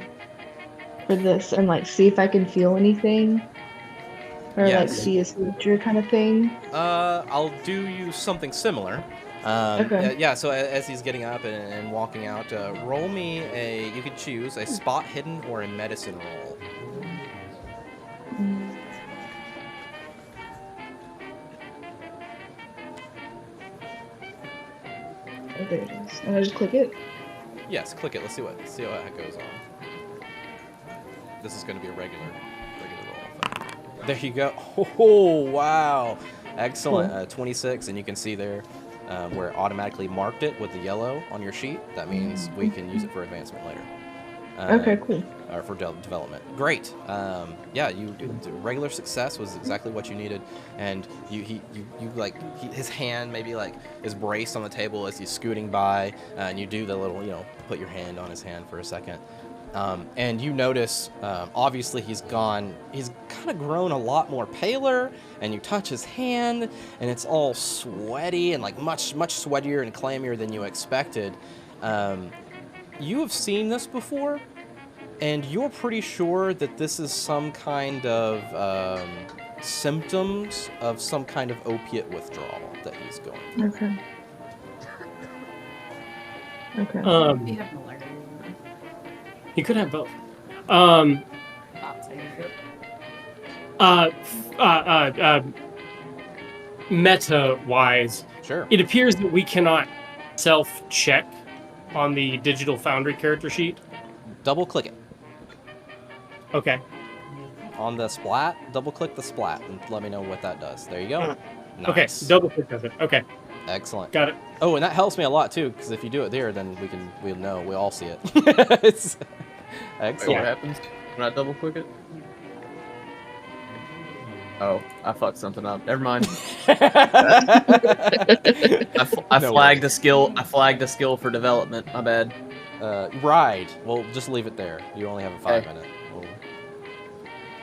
for this, and like see if I can feel anything, or like Yes. see his future kind of thing? I'll do you something similar. Okay. Yeah, so as he's getting up and walking out, roll me you could choose a spot hidden or a medicine roll. Oh, there it is. And I just click it. Yes, click it. Let's see what goes on. This is going to be a regular roll. There you go. Oh, wow. Excellent. 26, and you can see there where it automatically marked it with the yellow on your sheet. That means we can use it for advancement later. Okay, cool. Or for development. Great. Yeah, regular success was exactly what you needed, and his hand maybe like is braced on the table as he's scooting by, and you do the little put your hand on his hand for a second, and you notice obviously he's kind of grown a lot more paler, and you touch his hand and it's all sweaty and like much sweatier and clammier than you expected. You have seen this before, and you're pretty sure that this is some kind of symptoms of some kind of opiate withdrawal that he's going through. Okay. Okay. We have malaria. He could have both. Meta-wise, Sure. it appears that we cannot self-check on the Digital Foundry character sheet. Double click it. Okay. On the splat, double click the splat and let me know what that does. There you go. Okay, Nice. double click does it. Okay, Excellent. got it. Oh, and that helps me a lot too, because if you do it there, then we'll know. We all see it. It's Wait, excellent. what happens when I double click it? Oh, I fucked something up. Never mind. I No flagged worries. a skill. I flagged a skill for development. My bad. Ride. Well, just leave it there. You only have a 5 Okay. minute. Well,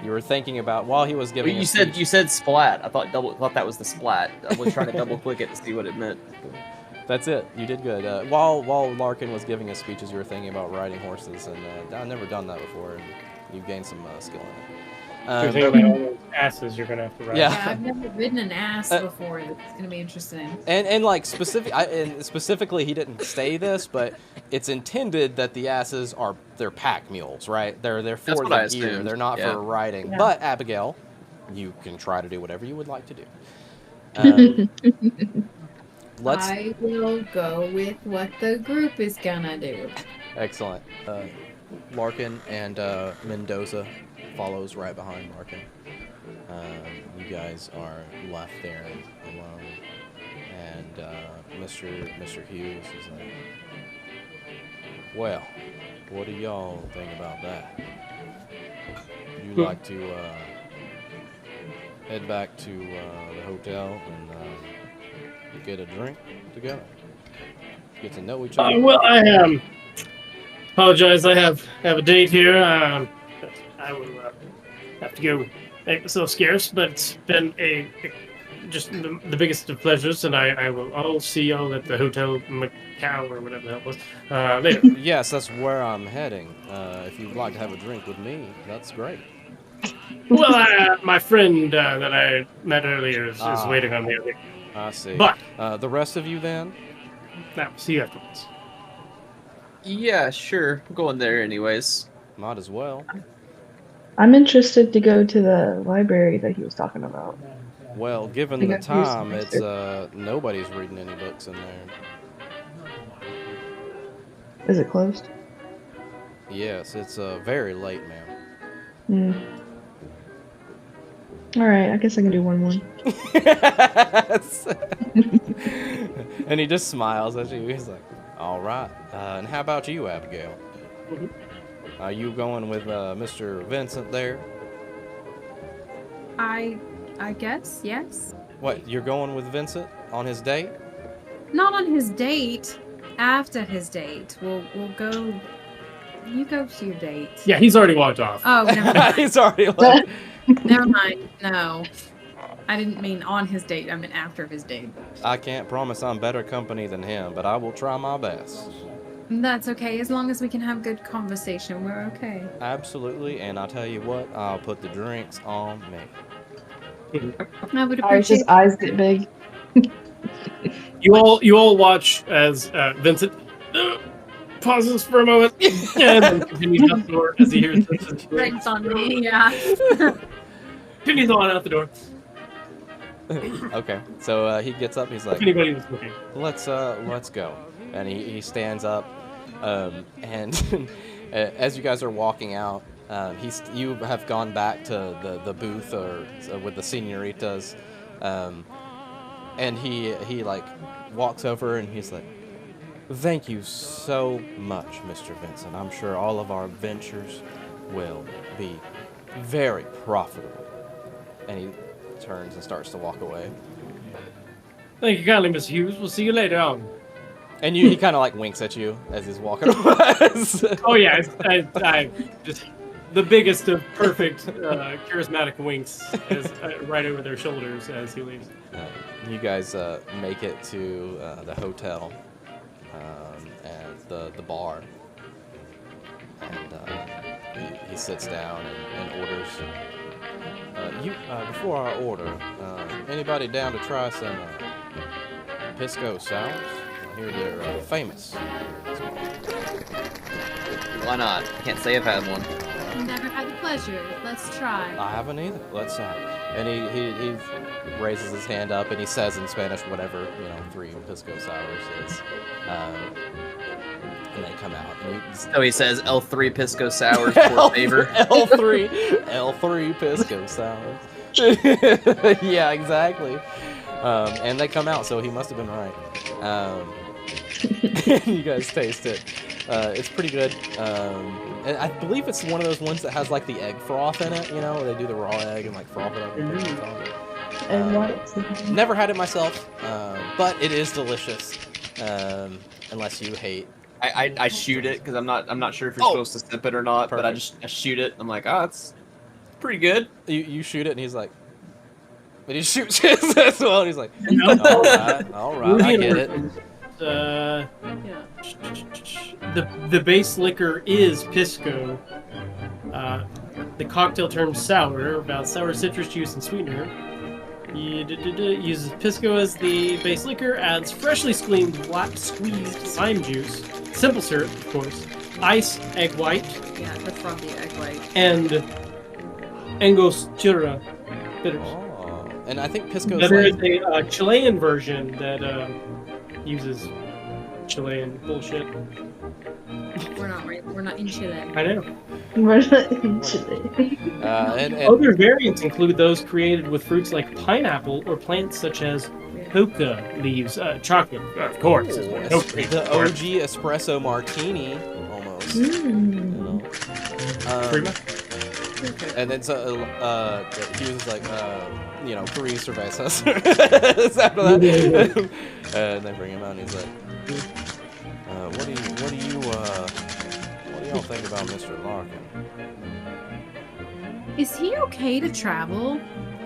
you were thinking about while he was giving. You a said speech- splat. I thought that was the splat. I was trying to double click it to see what it meant. That's it. You did good. While Larkin was giving his speeches, you were thinking about riding horses, and I've never done that before, and you gained some skill in it. You're thinking about all those asses you're gonna have to ride. Yeah. Yeah, I've never ridden an ass before. It's gonna be interesting. And like specifically, he didn't say this, but it's intended that the asses they're pack mules, right? They're for That's what I the gear. assumed, They're not yeah. for riding. Yeah. But Abigail, you can try to do whatever you would like to do. Let's. I will go with what the group is gonna do. Excellent. Larkin and Mendoza follows right behind Larkin. You guys are left there alone, and Mr. Hughes is like, "Well, what do y'all think about that? Would you like to head back to the hotel and get a drink together? Get to know each other?" Well, I apologize. I have a date here. I will have to go make myself scarce, but it's been just the biggest of pleasures, and I'll see y'all at the Hotel Macau or whatever that was later. Yes, that's where I'm heading. If you'd like to have a drink with me, that's great. Well, my friend that I met earlier is waiting on me. I see. But the rest of you then? I'll see you afterwards. Yeah, sure. I'm going there anyways. Might as well. I'm interested to go to the library that he was talking about. Well, given I the got used to time, it. it's nobody's reading any books in there. Is it closed? Yes, it's very late, ma'am. All right, I guess I can do one more. And he just smiles at you. He's like, "All right. And how about you, Abigail? Are you going with Mr. Vincent there? I guess, yes. What, you're going with Vincent on his date?" Not on his date. After his date, we'll go. You go to your date. Yeah, he's already walked off. Oh, never mind. He's already left. Never mind. No, I didn't mean on his date. I meant after his date. I can't promise I'm better company than him, but I will try my best. That's okay. As long as we can have good conversation, we're okay. Absolutely, and I'll tell you what, I'll put the drinks on me. I would Irish's appreciate. eyes get big. You all watch as Vincent pauses for a moment and then continues out the door as he hears Vincent's voice. Drinks on me. Yeah. Continues on out the door. Okay, so he gets up, he's like, If anybody was looking. let's go. And he stands up, and as you guys are walking out, you have gone back to the booth or with the senoritas, and he like walks over and he's like, "Thank you so much, Mr. Vincent. I'm sure all of our ventures will be very profitable." And he turns and starts to walk away. Thank you kindly, Mr. Hughes. We'll see you later on. And he kind of like winks at you as he's walking away. Oh yeah, I just the biggest of perfect charismatic winks as, right over their shoulders as he leaves. You guys make it to the hotel and the bar, and he sits down and orders. Before I order, anybody down to try some pisco sours? I hear they're famous. Why not? Can't say I've had one. Never had the pleasure. Let's try. I haven't either. Let's have it. And he raises his hand up and he says in Spanish whatever 3 pisco sours is. And they come out. And So he says L3 Pisco Sours for favor. L3 pisco sours. Yeah, exactly. And they come out, so he must have been right. You guys taste it. It's pretty good. And I believe it's one of those ones that has like the egg froth in it, where they do the raw egg and like froth it up and put it on. And what? Never had it myself, but it is delicious. Unless you hate. I shoot it because I'm not sure if you're supposed to sip it or not, but I shoot it. I'm like, it's pretty good. You shoot it, and he's like, but he shoots his as well. And he's like, all right, I get it. The base liquor is pisco. The cocktail term sour, about sour citrus juice and sweetener. Uses pisco as the base liquor, adds freshly squeezed lime juice, simple syrup, of course, ice, egg white, Yeah, the frothy egg white. and angostura, bitters. Oh, and I think Pisco's There is like, a Chilean version that uses Chilean bullshit. We're not in Chile. I know. We're not in Chile. and Other variants include those created with fruits like pineapple or plants such as hookah leaves, chocolate, of course. the OG espresso martini, almost. You know. Prima? And then so, he was like, you know, 3 cervezas. After that, and they bring him out, and he's like, what do y'all think about Mr. Larkin? Is he okay to travel?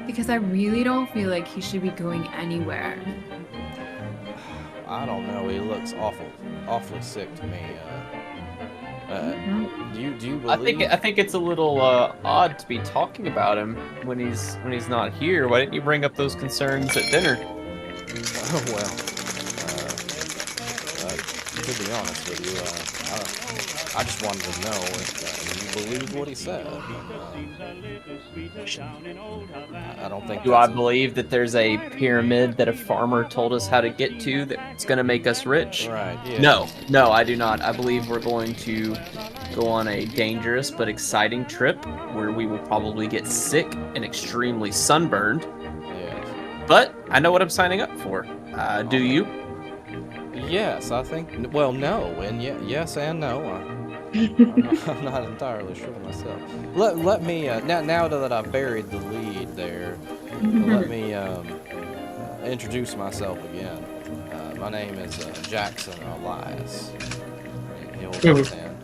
Because I really don't feel like he should be going anywhere. I don't know. He looks awfully sick to me. Do you believe? I think it's a little odd to be talking about him when he's not here. Why didn't you bring up those concerns at dinner? Oh, well, to be honest with you, I just wanted to know if you believed what he said. I don't think. Do I believe that there's a pyramid that a farmer told us how to get to that's going to make us rich? Right. Yeah. No, I do not. I believe we're going to go on a dangerous but exciting trip where we will probably get sick and extremely sunburned. Yeah. But I know what I'm signing up for. Do you? Yes, I think. Well, no, and yes and no. I'm not entirely sure myself. Let me now that I've buried the lead there, let me introduce myself again. My name is Jackson Elias. He'll understand.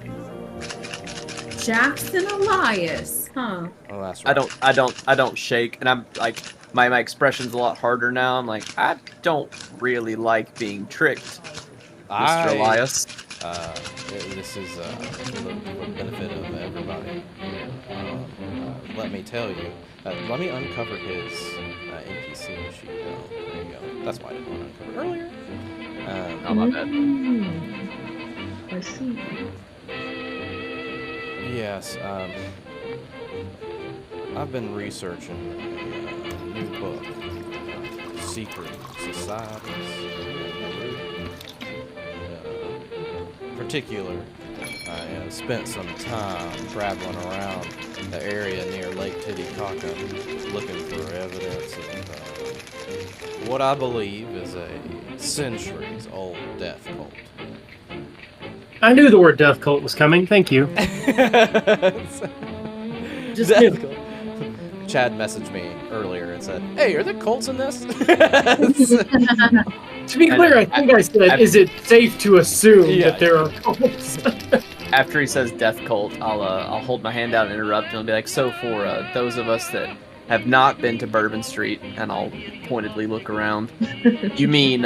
Jackson Elias, huh? Oh, that's right. I don't shake, and I'm like my expression's a lot harder now. I'm like, I don't really like being tricked, Mr. Elias. This is for the benefit of everybody. Let me tell you. Let me uncover his NPC sheet. Oh, there you go. That's why I didn't want to uncover it earlier. Oh, my bad. I see. Yes. I've been researching a new book, Secret Societies. Particular, I spent some time traveling around the area near Lake Titicaca looking for evidence of what I believe is a centuries-old death cult. I knew the word death cult was coming. Thank you. Just Death cult. Chad messaged me earlier and said, "Hey, are there cults in this?" To be clear, I think I said, is it safe to assume that there are cults? After he says death cult, I'll hold my hand out and interrupt, and I'll be like, so for those of us that have not been to Bourbon Street, and I'll pointedly look around, you mean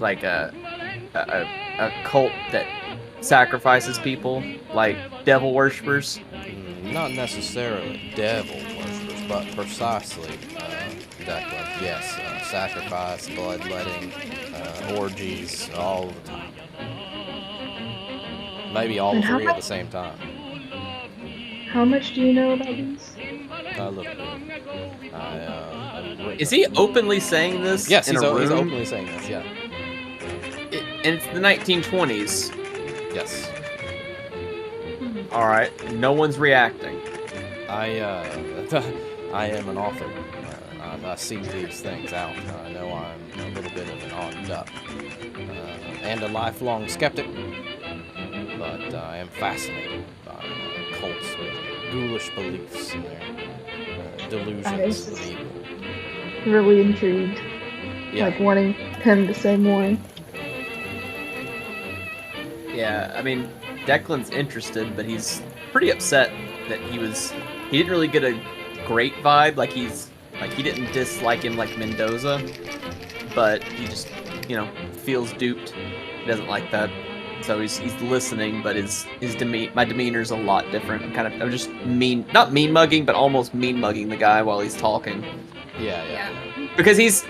like a cult that sacrifices people, like devil worshippers? Not necessarily devil worshippers, but precisely, Declan. Yes, sacrifice, bloodletting, orgies, all the time. Maybe all And how three at much- the same time. How much do you know about these? Look at it. I've written Is a- he openly saying this? Yes, in he's, a he's room? openly saying this. Yeah. And it's the 1920s. Yes. All right, no one's reacting. I am an author. I seek these things out. I know I'm a little bit of an odd duck and a lifelong skeptic, but I am fascinated by cults with ghoulish beliefs and their delusions of evil. Really intrigued. Yeah. Like wanting him to say more. Yeah, I mean, Declan's interested, but he's pretty upset that he didn't really get a great vibe. Like he didn't dislike him like Mendoza, but he just, feels duped. He doesn't like that. So he's listening, but my demeanor's a lot different. I'm just not mean mugging, but almost mean mugging the guy while he's talking. Yeah. Because he's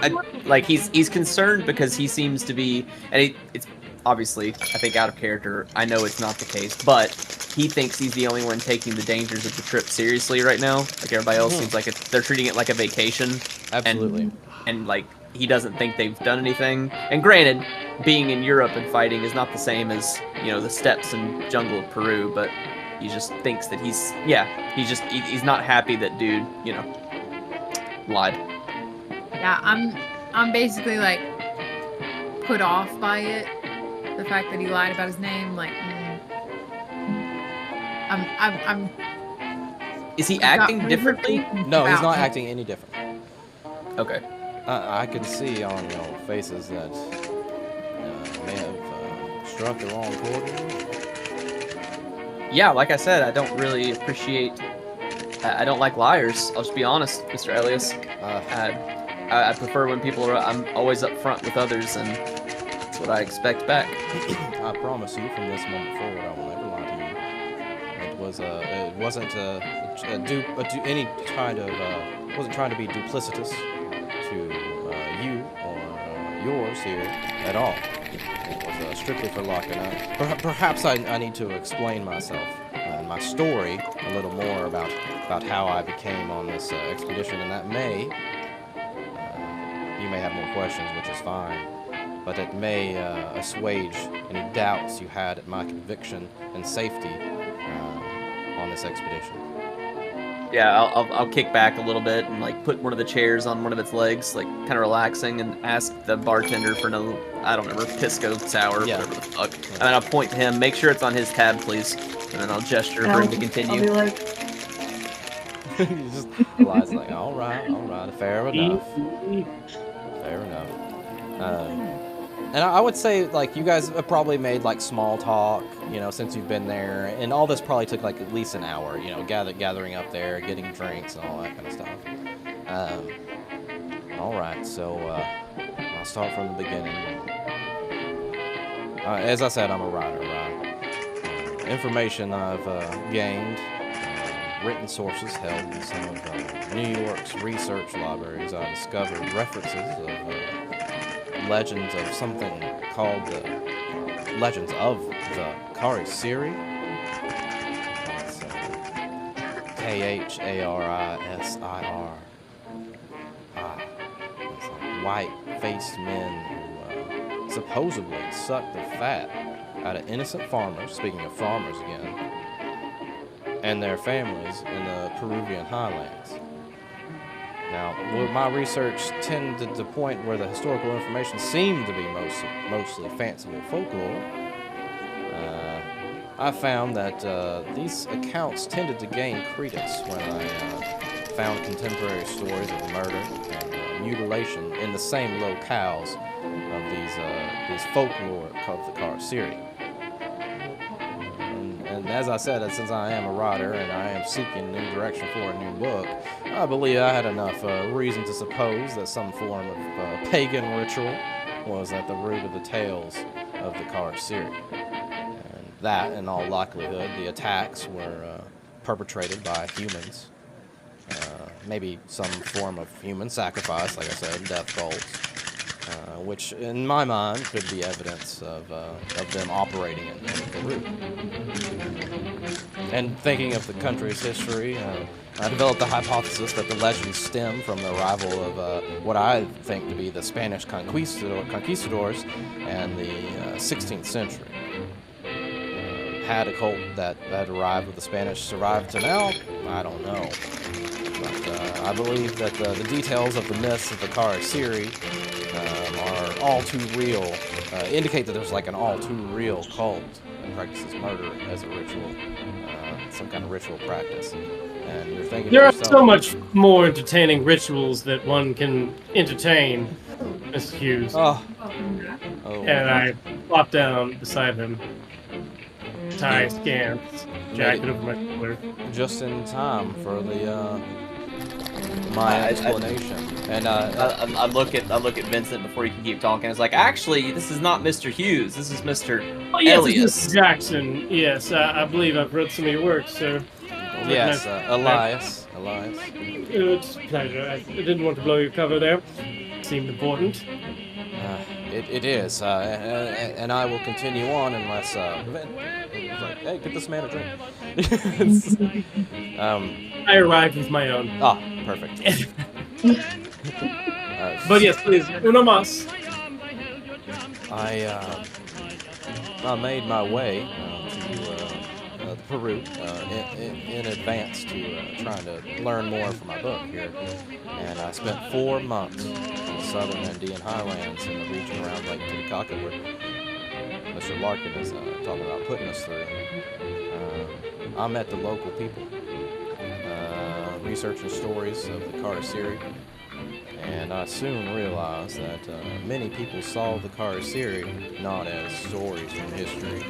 concerned because he seems to be, and it's obviously, I think, out of character. I know it's not the case, but he thinks he's the only one taking the dangers of the trip seriously right now. Like everybody else seems like they're treating it like a vacation. Absolutely. And like he doesn't think they've done anything. And granted, being in Europe and fighting is not the same as, you know, the steppes and jungle of Peru, but he just thinks that he's not happy that dude, you know, lied. Yeah, I'm basically like put off by it. The fact that he lied about his name, like, I'm. Is he I've got acting differently? No, he's about not him. acting any different. Okay. I can see on your faces that may have struck the wrong chord. Yeah, like I said, I don't really appreciate. I don't like liars. I'll just be honest, Mr. Elias. I prefer when people are. I'm always upfront with others, and that's what I expect back. I promise you, from this moment forward, I will never lie to you. It wasn't any kind of wasn't trying to be duplicitous to you or yours here at all. It was strictly for locking up. Perhaps I need to explain myself and my story a little more about how I became on this expedition, and that may you may have more questions, which is fine, but it may assuage any doubts you had at my conviction and safety on this expedition. Yeah, I'll kick back a little bit and like put one of the chairs on one of its legs, like kind of relaxing, and ask the bartender for another, I don't remember, pisco sour, Yeah. whatever the fuck. And then I'll point to him, make sure it's on his tab, please, and then I'll gesture for him to I'll be continue. like, Just Eli's like, all right, fair enough. Fair enough. And I would say, like, you guys have probably made, like, small talk, you know, since you've been there. And all this probably took, like, at least an hour, you know, gathering up there, getting drinks and all that kind of stuff. All right, so I'll start from the beginning. As I said, I'm a writer, right? Information I've gained, written sources held in some of New York's research libraries, I discovered references of legends of something called the Legends of the Kari Siri. It's Kharisir. It's like white-faced men who supposedly sucked the fat out of innocent farmers, speaking of farmers again, and their families in the Peruvian highlands. Now, my research tended to point where the historical information seemed to be mostly fanciful folklore. I found that these accounts tended to gain credence when I found contemporary stories of murder and mutilation in the same locales of these folklore of the Kari Siri. And as I said, since I am a writer and I am seeking a new direction for a new book, I believe I had enough reason to suppose that some form of pagan ritual was at the root of the tales of the Kari Siri. And that, in all likelihood, the attacks were perpetrated by humans. Maybe some form of human sacrifice, like I said, death cults. Which, in my mind, could be evidence of them operating in Peru. And thinking of the country's history, I developed the hypothesis that the legends stem from the arrival of what I think to be the Spanish conquistadors in the 16th century. Had a cult that arrived with the Spanish survived to now? I don't know. But I believe that the details of the myths of the Kari Siri are all too real, indicate that there's like an all too real cult that practices murder as a ritual, some kind of ritual practice. And you're thinking There are to yourself, so much more entertaining rituals that one can entertain, Mr. Hughes. Oh. And I plop down beside him, tie scans, jacket over my shoulder. Just in time for my explanation. And I look at Vincent before he can keep talking. It's like, actually, this is not Mr. Hughes. This is Mr. Oh, yes, Elias. it's Mr. Jackson. Yes, I believe I've read some of your works, sir. yes, Elias. It's a pleasure. I didn't want to blow your cover there. Seemed important. It is, and I will continue on unless it's like, hey, get this man a drink. It's, I arrived with my own. Perfect. But yes, please, uno más. I made my way to Peru in advance to trying to learn more for my book here, and I spent 4 months in the southern Andean highlands in the region around Lake Titicaca, where Mr. Larkin is talking about putting us through. I met the local people, researching stories of the Karasiri, and I soon realized that many people saw the Karasiri not as stories from history,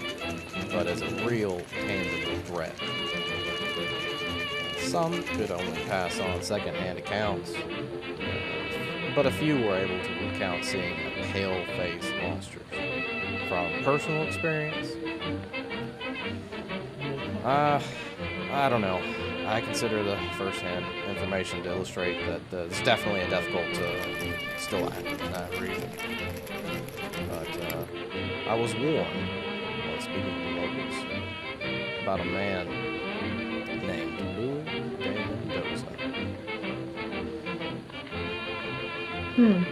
but as a real, tangible threat. Some could only pass on second-hand accounts, but a few were able to recount seeing pale-faced monsters. From personal experience, I don't know. I consider the first-hand information to illustrate that it's definitely a death cult still active in that region. But I was warned, while speaking to the locals, about a man named Mendoza.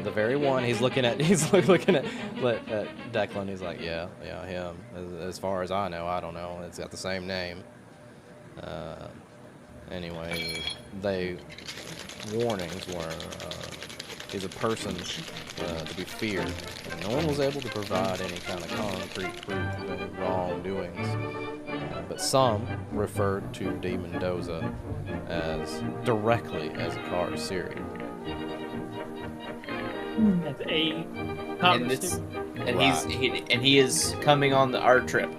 The very one. He's looking at Declan. He's like, yeah, him. As far as I know, I don't know. It's got the same name. Anyway, warnings were he's a person to be feared. And no one was able to provide any kind of concrete proof of any wrongdoings. But some referred to D. Mendoza as directly as a Karasiri. That's a and he is coming on our trip.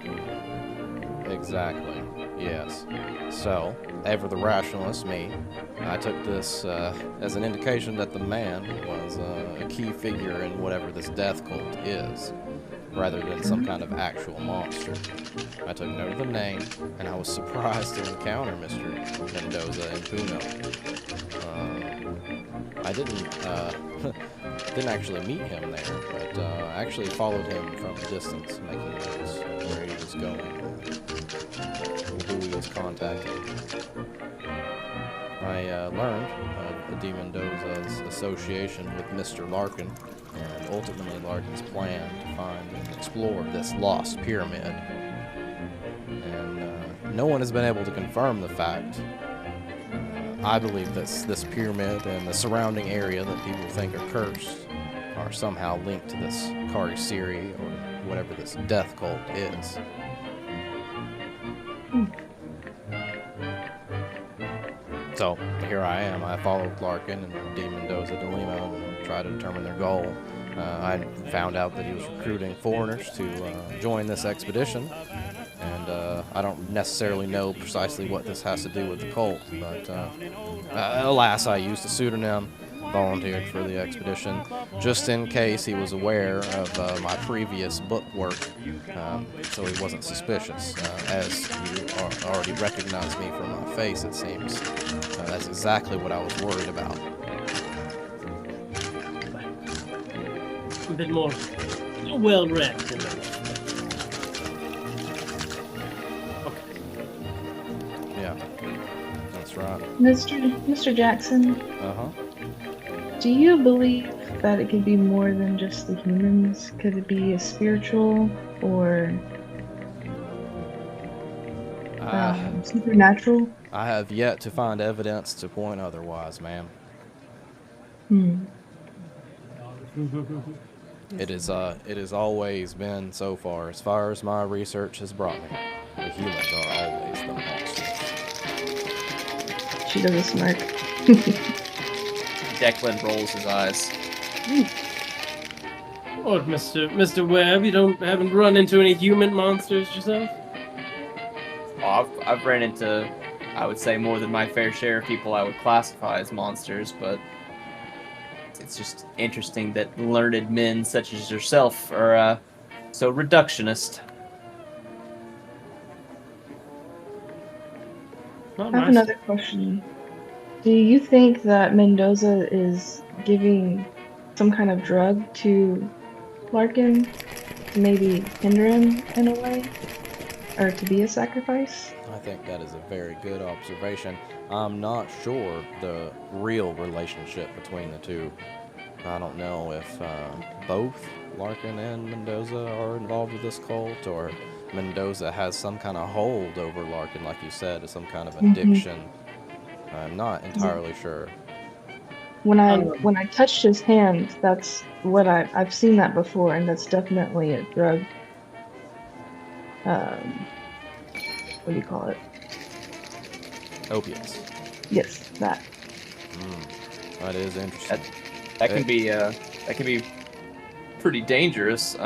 Exactly. Yes. So, ever the rationalist, me, I took this as an indication that the man was a key figure in whatever this death cult is, rather than some kind of actual monster. I took note of the name, and I was surprised to encounter Mr. Mendoza in Puno. I didn't actually meet him there, but I actually followed him from a distance, making notes where he was going, who he was contacting. I learned of D. Mendoza's association with Mr. Larkin, and ultimately Larkin's plan to find and explore this lost pyramid. And no one has been able to confirm the fact. I believe that this pyramid and the surrounding area that people think are cursed are somehow linked to this Karasiri or whatever this death cult is. So here I am. I followed Larkin and D. Mendoza to Lima and tried to determine their goal. I found out that he was recruiting foreigners to join this expedition, and I don't necessarily know precisely what this has to do with the cult, but alas, I used a pseudonym, volunteered for the expedition, just in case he was aware of my previous book work, so he wasn't suspicious. As you already recognized me from my face, it seems. That's exactly what I was worried about. a bit more well-read than that. Okay. Yeah, that's right. Mr. Jackson, do you believe that it could be more than just the humans? Could it be a spiritual or supernatural? I have yet to find evidence to point otherwise, ma'am. It has always been so far as my research has brought me. The humans are always the monsters. She does a smirk. Declan rolls his eyes. Oh, Mr. Webb, you haven't run into any human monsters yourself? Oh, I've ran into, I would say, more than my fair share of people I would classify as monsters, but it's just interesting that learned men such as yourself are so reductionist. I have another question. Do you think that Mendoza is giving some kind of drug to Larkin to maybe hinder him in a way, or to be a sacrifice. I think that is a very good observation. I'm not sure the real relationship between the two. I don't know if both Larkin and Mendoza are involved with this cult, or Mendoza has some kind of hold over Larkin, like you said, some kind of addiction. I'm not entirely sure. When I touched his hand, that's what I've seen that before, and that's definitely a drug. What do you call it? Opiates. Yes, that. That is interesting. That can be pretty dangerous.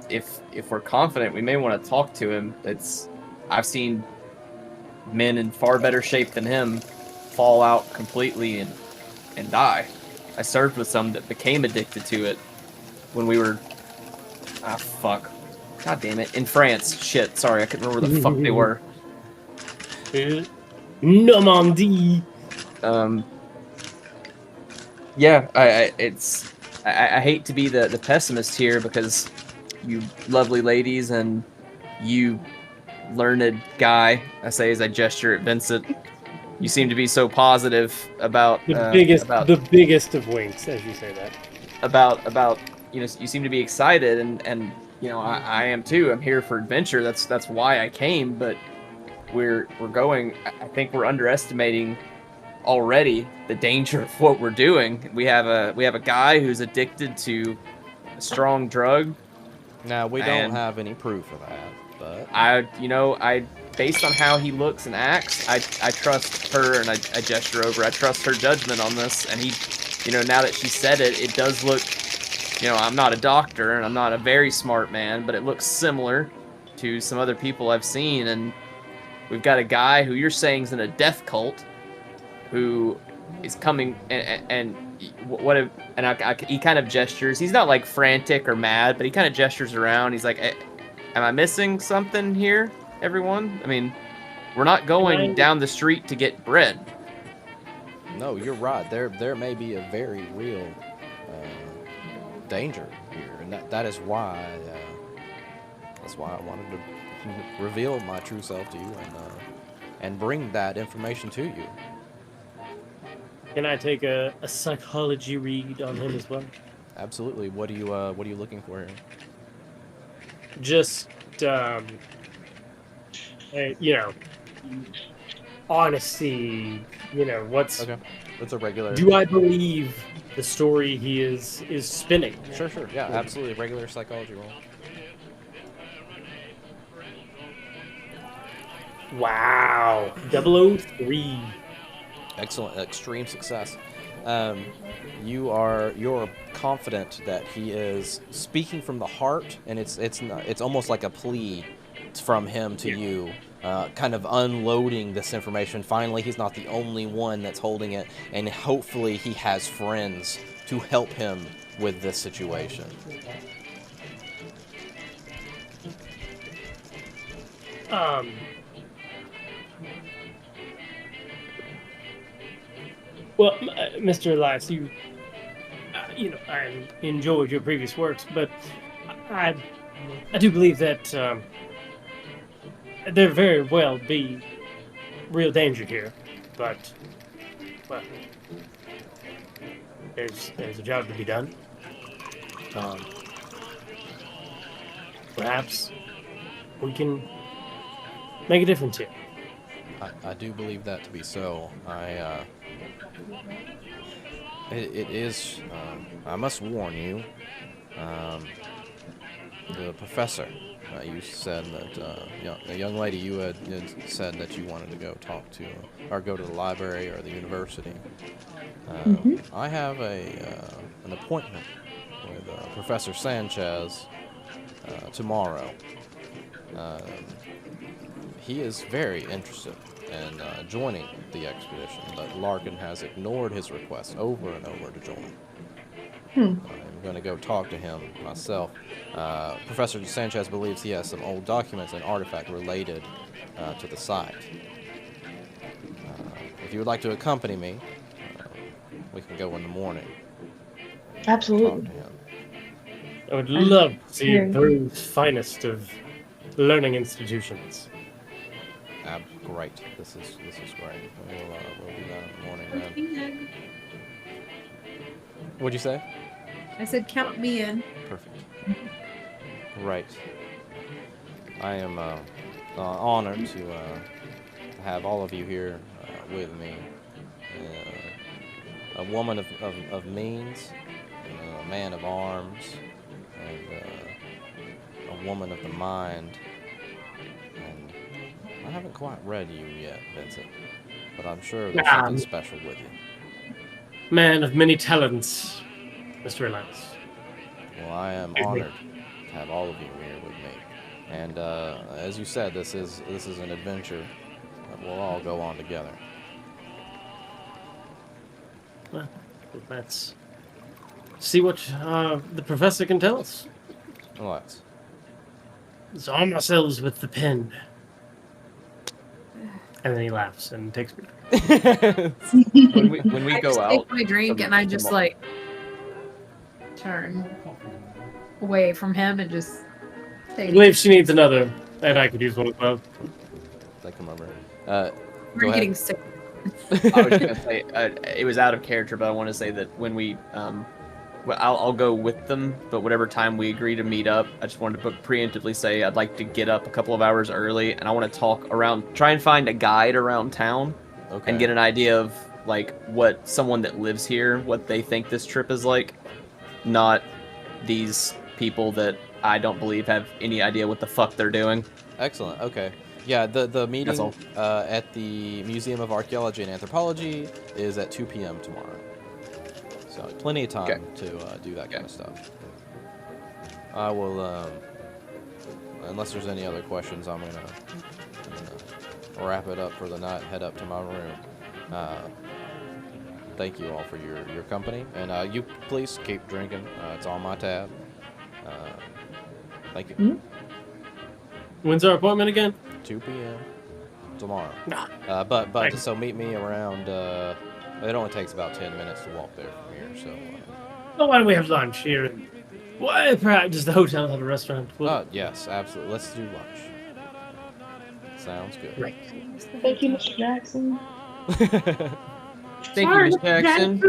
If we're confident, we may want to talk to him. I've seen men in far better shape than him fall out completely and die. I served with some that became addicted to it when we were God damn it. In France. Shit, sorry, I couldn't remember where the fuck they were. Normandy. Yeah, I hate to be the pessimist here, because you lovely ladies and you learned guy, I say as I gesture at Vincent, you seem to be so positive about the biggest of winks, as you say that. About you seem to be excited, and I am too. I'm here for adventure. That's why I came. But we're going. I think we're underestimating already the danger of what we're doing. We have a guy who's addicted to a strong drug. Now, we don't have any proof of that, but I based on how he looks and acts, I trust her, and I gesture over. I trust her judgment on this, and he, now that she said it, it does look, I'm not a doctor and I'm not a very smart man, but it looks similar to some other people I've seen, and we've got a guy who you're saying is in a death cult, who is coming and he kind of gestures. He's not like frantic or mad, but he kind of gestures around. He's like, am I missing something here, everyone? I mean, we're not going down the street to get bread. No, you're right. There may be a very real danger here, and that is why I wanted to reveal my true self to you and bring that information to you. Can I take a psychology read on him as well? Absolutely. What are you looking for here? Just honesty. What's okay? What's a regular? Do I believe the story he is spinning? Sure. Yeah, absolutely. Regular psychology roll. Wow, 003. Excellent, extreme success. You're confident that he is speaking from the heart, and it's almost like a plea from him to you, kind of unloading this information. Finally, he's not the only one that's holding it, and hopefully he has friends to help him with this situation. Well, Mr. Elias, I enjoyed your previous works, but I do believe that there very well be real danger here. But, well, there's a job to be done. Perhaps we can make a difference here. I do believe that to be so. It is. I must warn you. The professor. You said that the young lady you had said that you wanted to go talk to, or go to the library or the university. I have an appointment with Professor Sanchez tomorrow. He is very interested in joining the expedition, but Larkin has ignored his request over and over to join. I'm going to go talk to him myself. Professor Sanchez believes he has some old documents and artifact related to the site. If you would like to accompany me, we can go in the morning. Absolutely. Talk to him. I would love to see Very Peru's finest of learning institutions. Great. This is great. We'll do that in the morning, man. What'd you say? I said count me in. Perfect. Right. I am honored to have all of you here with me. A woman of means, a man of arms, and a woman of the mind. And I haven't quite read you yet, Vincent, but I'm sure there's something special with you. Man of many talents, Mr. Reliance. Well, I am honored to have all of you here with me. And as you said, this is an adventure that we'll all go on together. Well, let's see what the professor can tell us. Let's. Let's arm ourselves with the pen. And then he laughs and takes me. When we I go just out, take my drink and I just like turn away from him and just I take. believe she needs another, and I could use one as well. They come over. We're Go ahead. getting sick. I was gonna say it was out of character, but I want to say that when we well, I'll go with them, but whatever time we agree to meet up, I just wanted to preemptively say I'd like to get up a couple of hours early, and I want to talk around, try and find a guide around town, Okay. and get an idea of like what someone that lives here, what they think this trip is like, not these people that I don't believe have any idea what the fuck they're doing. Excellent. Okay. Yeah, the meeting all. at the Museum of Archaeology and Anthropology is at 2 p.m. tomorrow. So plenty of time to do that kind of stuff. I will, unless there's any other questions, I'm gonna wrap it up for the night. Head up to my room. Thank you all for your company, and you please keep drinking. It's on my tab. Thank you. Mm-hmm. When's our appointment again? 2 p.m. tomorrow. Nah. But Thanks. so meet me around. It only takes about 10 minutes to walk there from here. So. Well, why don't we have lunch here? And why perhaps does the hotel have a restaurant? Well, Yes, absolutely. Let's do lunch. Sounds good. Right. Thank you, Mr. Jackson. Thank you, Miss Jackson.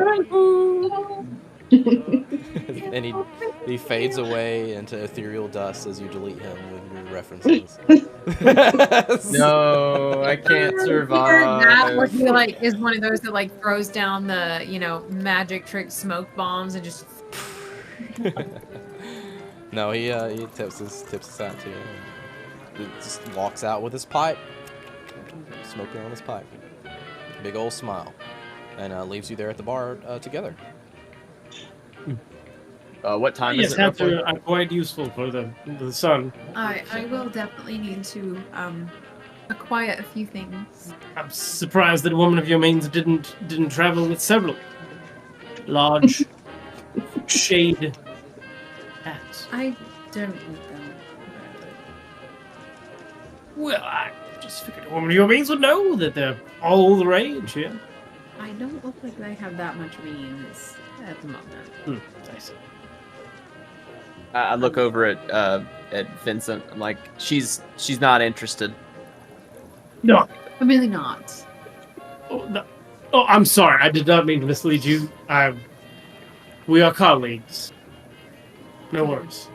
And he fades away into ethereal dust as you delete him with your references. No, I can't That survive. where he like is one of those that like throws down the magic trick smoke bombs and just. No, he tips his hat to you. He just walks out with his pipe, smoking on his pipe. Big old smile, and leaves you there at the bar together. What time yes, is it? roughly? are quite useful for the sun. I will definitely need to acquire a few things. I'm surprised that a woman of your means didn't travel with several large shade hats. I don't need them. Well, I just figured a woman of your means would know that they're all the rage here. I don't look like I have that much means at the moment. I see. I look over at Vincent. I'm like, she's not interested. No. I'm really not. Oh, no. Oh, I'm sorry. I did not mean to mislead you. We are colleagues. No worries.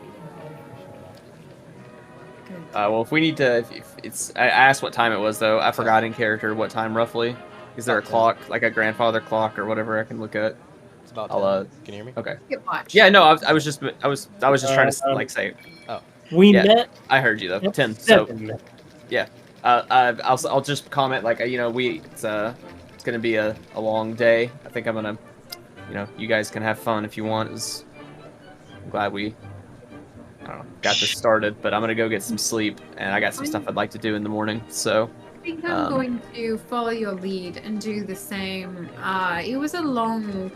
Good. Well, if we need to, if it's, I asked what time it was though. I forgot in character what time roughly. Is there a clock, like a grandfather clock or whatever I can look at? It's about 'I'll, 10. Can you hear me? Okay. Get watch. Yeah, no, I was just trying to like say. We Yeah. met I heard you though. at 10. So 7. I'll just comment like it's gonna be a long day. I think I'm gonna, you guys can have fun if you want. I'm glad we, I don't know, got this started, but I'm gonna go get some sleep, and I got some stuff I'd like to do in the morning. So I think I'm going to follow your lead and do the same. It was a long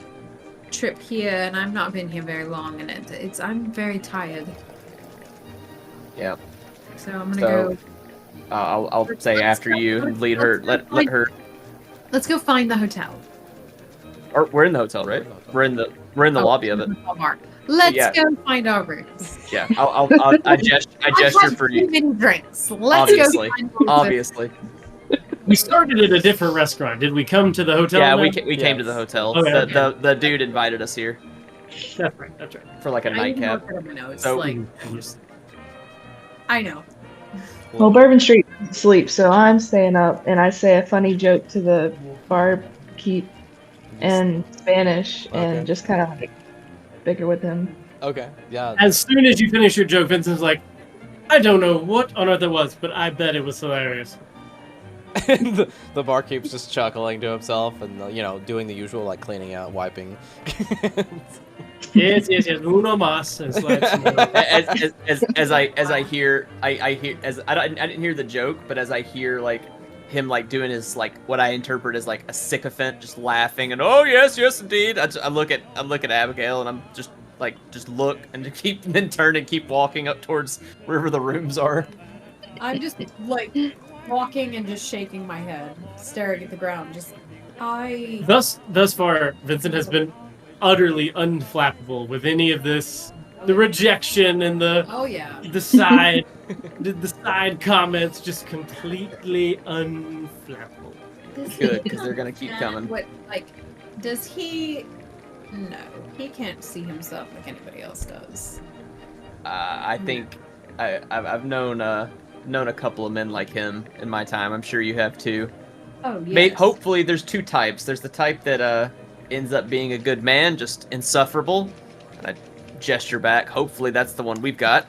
trip here, and I've not been here very long, and I'm very tired. yeah, So I'm gonna So- go. I'll say after you lead her. Let her. Let's go find the hotel. Or we're in the hotel, right? We're in the lobby of it. Hotel bar. Let's Yeah. go find our rooms. Yeah, I gesture for Too you. many drinks. Let's Obviously, go find our rooms. obviously. We started at a different restaurant. Did we come to the hotel? Yeah, now? we came to the hotel. Okay, The dude invited us here That's right. That's right. for like a I even nightcap. looked at my notes. So- Like, Mhm. I know. Well, Bourbon Street doesn't sleep, so I'm staying up, and I say a funny joke to the barkeep in Spanish, Okay. and just kind of like bicker with him. Okay. Yeah. As soon as you finish your joke, Vincent's like, I don't know what on earth it was, but I bet it was hilarious. the barkeep's just chuckling to himself and doing the usual like cleaning out, wiping. Yes. Uno más. It's like, As I hear I didn't hear the joke, but as I hear like him like doing his like what I interpret as like a sycophant, just laughing and oh yes indeed. I look at Abigail and I'm just look and then turn and keep walking up towards wherever the rooms are. I'm just like walking and just shaking my head, staring at the ground. Just Thus far, Vincent has been utterly unflappable with any of this. The rejection and the oh yeah. side comments, just completely unflappable. Good, because they're gonna keep coming. What does he? No, he can't see himself like anybody else does. I think I've known a couple of men like him in my time. I'm sure you have too. Oh yeah. Hopefully, there's two types. There's the type that ends up being a good man, just insufferable. And I gesture back. Hopefully, that's the one we've got.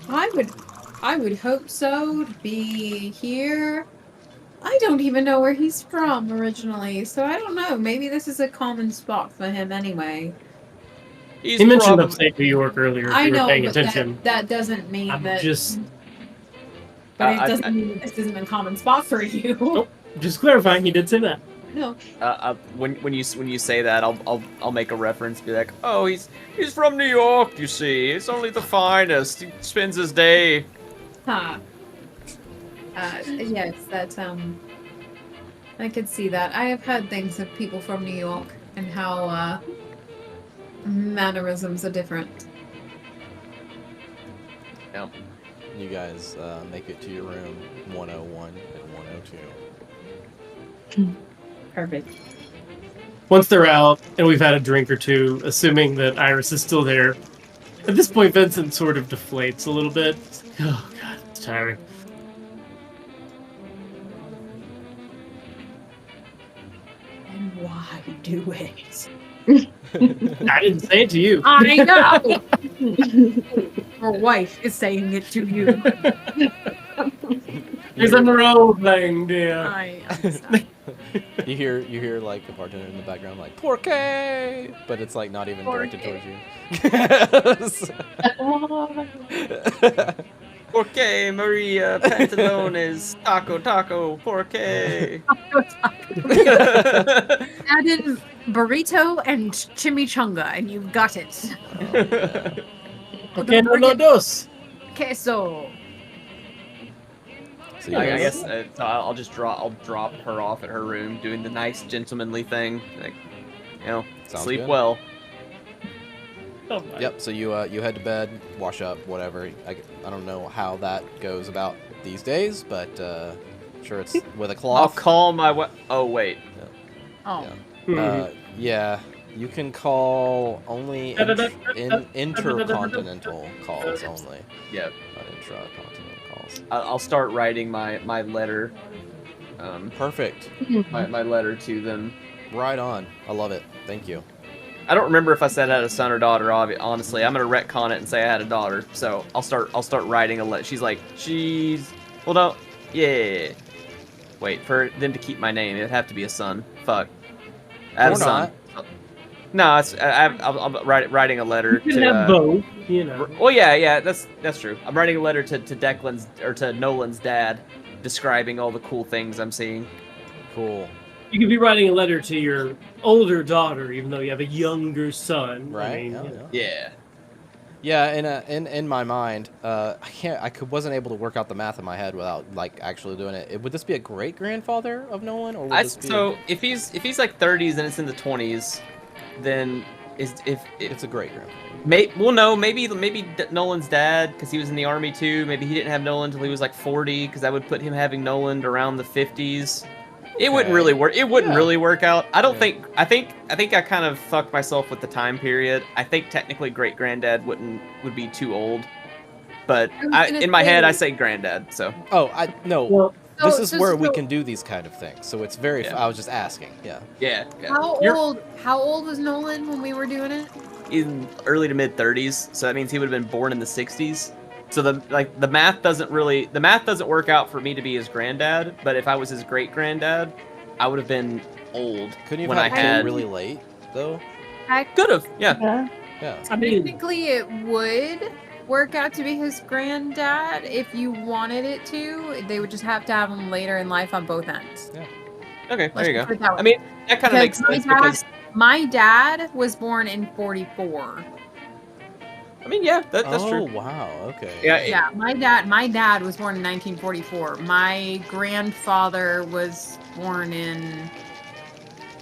I would hope so. To be here. I don't even know where he's from originally, so I don't know. Maybe this is a common spot for him anyway. He's He mentioned probably- upstate New York earlier. If I you were know, paying but attention. that doesn't mean I'm that. just But it I- doesn't mean that this isn't a common spot for you. Nope. just clarifying. He did say that. No. when you say that, I'll make a reference. Be like, oh, he's from New York. You see, it's only the finest. He spends his day. Huh. Yes, that I could see that. I have heard things of people from New York and how mannerisms are different. Yeah. You guys make it to your room 101 and 102. Perfect. Once they're out and we've had a drink or two, assuming that Iris is still there, at this point Vincent sort of deflates a little bit. Oh god, it's tiring. And why do it? I didn't say it to you. I know. Your wife is saying it to you. It's a role playing, dear. I understand. You hear like the bartender in the background like "Porque," but it's like not even directed towards you. Porque Maria Pantalones taco porque. Add in burrito and chimichanga, and you've got it. Okay, no dos. Queso. So you I guys- guess so I'll drop her off at her room, doing the nice gentlemanly thing, like, Sounds sleep good. well. Oh, my. Yep. So you head to bed, wash up, whatever. I don't know how that goes about these days, but sure it's with a I'll cloth. call my Oh wait, Oh. Mhm. Yeah. You can call only intercontinental calls only, yeah. not intracontinental calls. I'll start writing my letter, Perfect. my letter to them. Right on. I love it. Thank you. I don't remember if I said I had a son or daughter. Honestly, I'm gonna retcon it and say I had a daughter. So I'll start writing a letter. She's well, no, yeah. Wait, for them to keep my name, it'd have to be a son. Fuck. I have Or a son. No, I'm writing a letter You can have to. both, you know. Well, yeah, that's true. I'm writing a letter to Declan's or to Nolan's dad, describing all the cool things I'm seeing. Cool. You could be writing a letter to your older daughter, even though you have a younger son. Right. I mean, Yeah, you know. yeah. Yeah, in my mind, wasn't able to work out the math in my head without like actually doing it. Would this be a great grandfather of Nolan, or would this be? So if he's like 30s and it's in the 20s, then is if It's a great grandfather. Maybe Nolan's dad, because he was in the army too. Maybe he didn't have Nolan until he was like 40, because that would put him having Nolan around the 50s. It wouldn't really work. It wouldn't really work out. I don't think. I think I kind of fucked myself with the time period. I think technically great granddad would be too old, but in my head I say granddad. So. Oh, no. Well, This is where we can do these kind of things. So it's very. Yeah. I was just asking. Yeah. Yeah. How old was Nolan when we were doing it? In early to mid 30s, so that means he would have been born in the 60s. So the math doesn't work out for me to be his granddad. But if I was his great granddad, I would have been old. Couldn't you when have I had had really late though? I could have, yeah. Yeah. Yeah. I mean, Technically, it would work out to be his granddad if you wanted it to. They would just have to have him later in life on both ends. Yeah. Okay, Let's there you just put it go. that way. I mean, that kind of makes Because sense because my dad was born in 44. I mean, yeah, that's Oh true. wow. Okay. Yeah, Yeah, my dad was born in 1944. My grandfather was born in,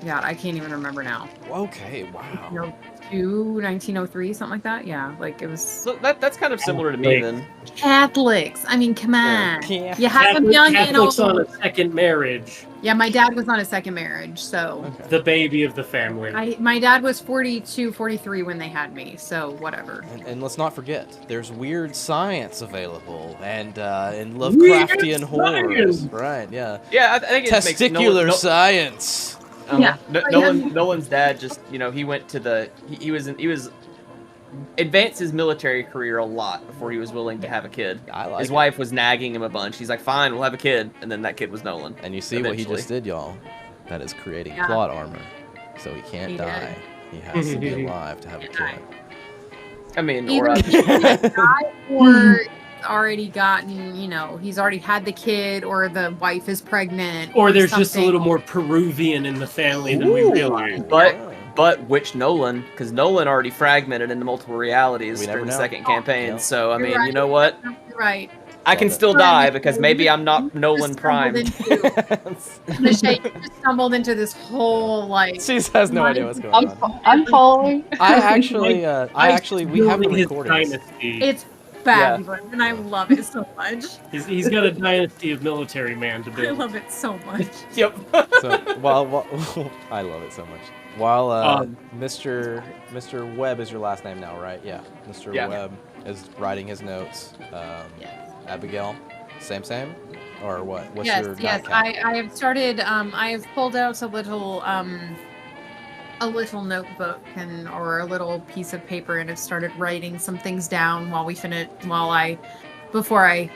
God, I can't even remember now. Okay. Wow. 1903, something like that. Yeah, like it was So that's kind of similar to me then. Catholics. I mean, come on. Yeah. You have them young and Catholics on old. a second marriage. Yeah, my dad was on a second marriage, so Okay. The baby of the family. my dad was 42, 43 when they had me, so whatever. And let's not forget, there's weird science available, and Lovecraftian horrors, science! right? Yeah. Yeah, I think it makes Testicular science. Yeah. Nolan's dad just, he went to he was advanced his military career a lot before he was willing to have a kid. I like His it. wife was nagging him a bunch. He's like, "Fine, we'll have a kid," and then that kid was Nolan. And you see what he eventually. just did, y'all. That is creating Yeah. plot armor, so he can't He die. He has to be alive to have a kid. I mean, Either or he's gonna die or already gotten, he's already had the kid, or the wife is pregnant, Or there's just a something. little more Peruvian in the family than we realize. but which Nolan? Because Nolan already fragmented into multiple realities We never during the know. second campaign. Yeah. So I You're mean, right. you know what? You're right. I can Love it. still die because maybe I'm not Nolan Just Prime. Michelle, you just stumbled into this whole She has no idea what's going on. I'm following. I actually, we have the Building his recordings. dynasty. It's fabulous, and I love it so much. He's got a dynasty of military man to I build. love it so much. Yep. So while I love it so much. While Mr. Webb is your last name now, right? Yeah, Mr. Yeah. Webb is writing his notes. Abigail, same, or what? What's your Yes. nightcap? I have started. I have pulled out a little notebook or a little piece of paper, and have started writing some things down before I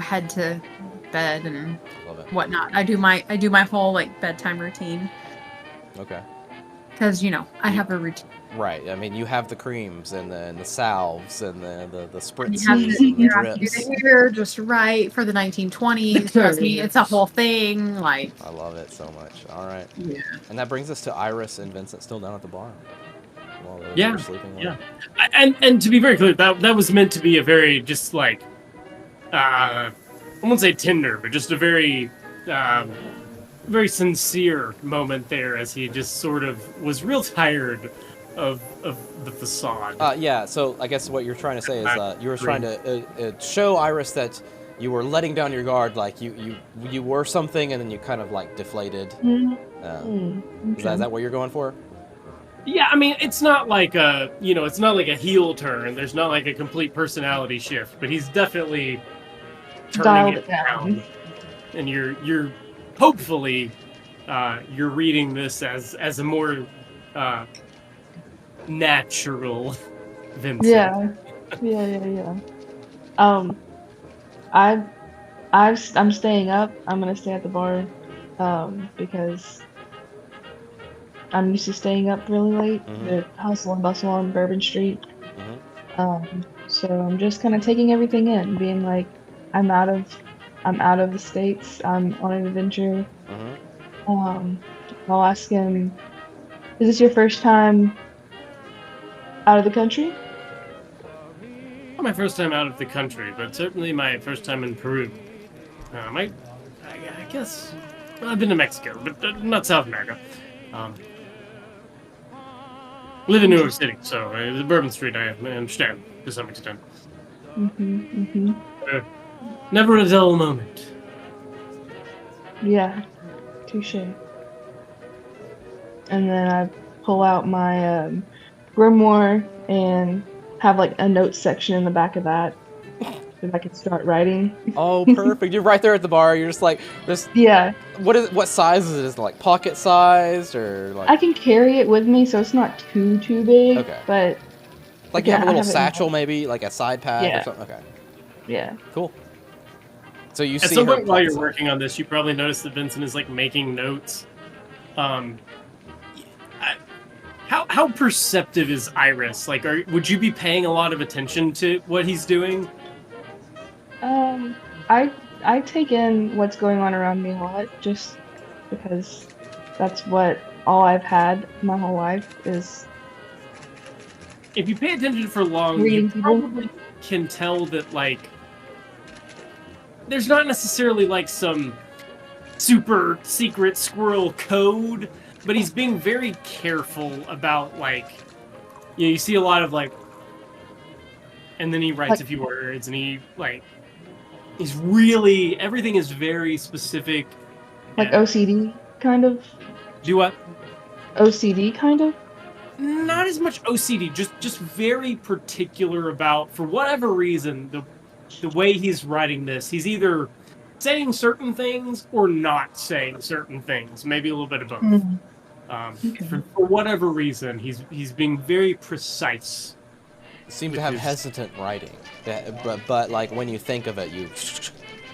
head to bed and Love it. whatnot. I do my whole like bedtime routine Okay. because I have a routine. Right. I mean, you have the creams and the salves and the You spritzes have and to, the you have to do drips. the hair just right for the 1920s. Trust me, it's a whole thing. Like, I love it so much. All right. yeah. And that brings us to Iris and Vincent still down at the bar. While those Yeah, were sleeping. yeah. And to be very clear, that was meant to be a very just like I won't say tender, but just a very very sincere moment there, as he just sort of was real tired of the facade. Yeah, so I guess what you're trying to say is you were trying to show Iris that you were letting down your guard, like you were something, and then you kind of like deflated. Is that what you're going for? Yeah, I mean, it's not like it's not like a heel turn. There's not like a complete personality shift, but he's definitely turning Dialed it it down. down. And you're hopefully you're reading this as a more natural Vincent. Yeah. I'm staying up. I'm gonna stay at the bar, because I'm used to staying up really late. Mhm. The hustle and bustle on Bourbon Street. Mhm. So I'm just kind of taking everything in, being like, I'm out of the States. I'm on an adventure. Mhm. I'll ask him, is this your first time out of the country? Not my first time out of the country, but certainly my first time in Peru. I guess I've been to Mexico, but not South America. live in New York City, so the Bourbon Street, I understand to some extent. Never a dull moment. Yeah, touche. And then I pull out my grimoire and have like a notes section in the back of that so I can start writing. Oh, perfect. You're right there at the bar. You're just like, Yeah, what size is it? Is it like pocket sized or like? I can carry it with me, so it's not too big. Okay. But Like you have a I little have it in satchel, my- maybe like a side pack or Yeah. something. Okay, Yeah. cool. So you At see some her point while you're pops up. working on this, you probably notice that Vincent is like making notes. How perceptive is Iris? Like, would you be paying a lot of attention to what he's doing? I take in what's going on around me a lot, just because that's what all I've had my whole life is. If you pay attention for long, Reading you people. probably can tell that, like, there's not necessarily, like, some super secret squirrel code, but he's being very careful about, like, you see a lot of, like, and then he writes a few words, and he, like, he's really, everything is very specific. Like and- OCD, kind of? Do what? OCD, kind of? Not as much OCD, just very particular about, for whatever reason, the way he's writing this. He's either saying certain things or not saying certain things. Maybe a little bit of both. For whatever reason, he's being very precise. Seem to have hesitant writing, but like when you think of it, you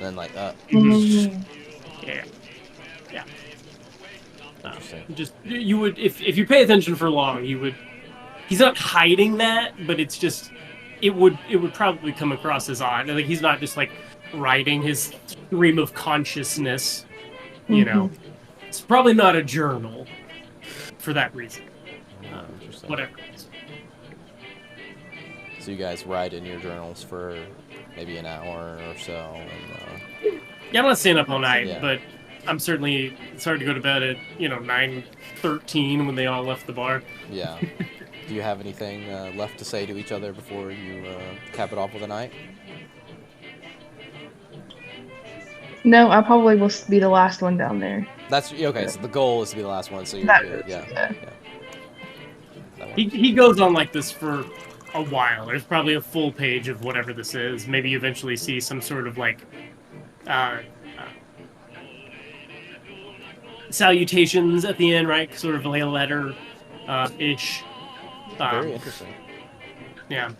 then like Yeah. Interesting. Just you would if you pay attention for long, you would. He's not hiding that, but it's just it would probably come across as odd. Like he's not just like writing his stream of consciousness. You know, it's probably not a journal for that reason. Interesting. Whatever. It is. So you guys write in your journals for maybe an hour or so, and Yeah, I'm not staying up all night, Yeah. but I'm certainly starting to go to bed at 9:13 when they all left the bar. yeah. Do you have anything left to say to each other before you cap it off with a night? No, I probably will be the last one down there. That's okay. So the goal is to be the last one. So you're That good. is, Yeah. yeah. That works. He goes on like this for a while. There's probably a full page of whatever this is. Maybe you eventually see some sort of like salutations at the end, right? Sort of like a letter ish. Very interesting. Yeah.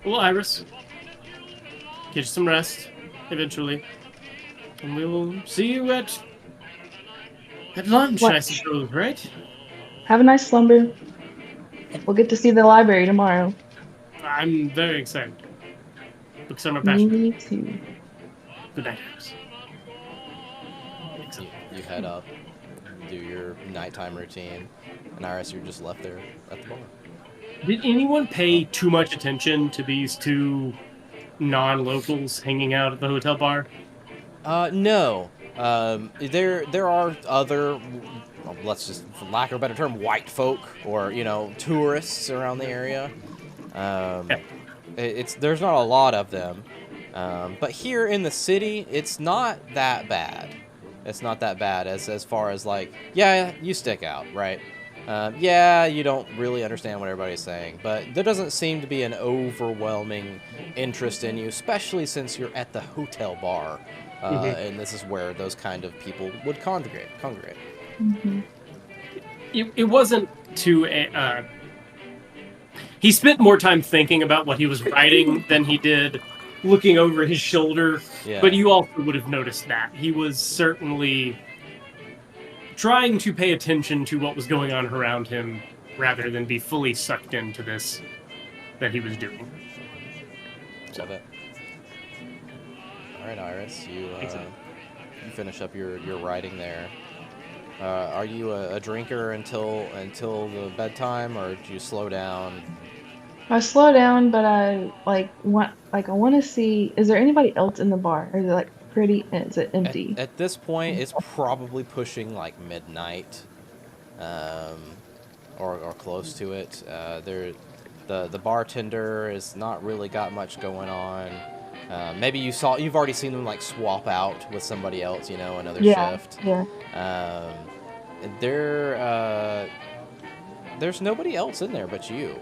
Well, Iris, get you some rest eventually, and we will see you at lunch, I Lunch. suppose, right? Have a nice slumber. We'll get to see the library tomorrow. I'm very excited. Books are my passion. Me too. Good night, Iris. You head up, do your nighttime routine, and Iris, you're just left there at the bar. Did anyone pay too much attention to these two non-locals hanging out at the hotel bar? No. There are other, well, let's just, for lack of a better term, white folk or tourists around the area. There's not a lot of them, but here in the city, it's not that bad. It's not that bad as far as like, yeah, you stick out, right? Yeah, you don't really understand what everybody's saying, but there doesn't seem to be an overwhelming interest in you, especially since you're at the hotel bar, and this is where those kind of people would congregate. It wasn't too. He spent more time thinking about what he was writing than he did looking over his shoulder. Yeah. But you also would have noticed that he was certainly trying to pay attention to what was going on around him rather than be fully sucked into this that he was doing. Love it. All right, Iris, you finish up your writing there. Are you a drinker until the bedtime, or do you slow down? I slow down, but I want to see. Is there anybody else in the bar? Or is it is it empty? At this point, it's probably pushing like midnight, or close to it. The bartender has not really got much going on. Maybe you've already seen them like swap out with somebody else, another shift. Yeah. There's nobody else in there but you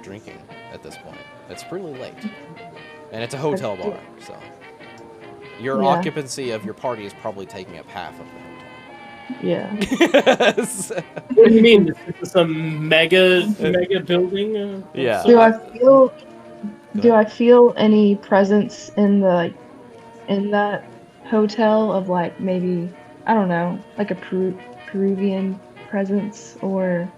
drinking at this point. It's pretty late, and it's a hotel bar, so your occupancy of your party is probably taking up half of the Yeah. hotel. What do you mean? This is a mega building? Yeah. Do I feel any presence in that hotel of like maybe, I don't know, like a Peruvian presence or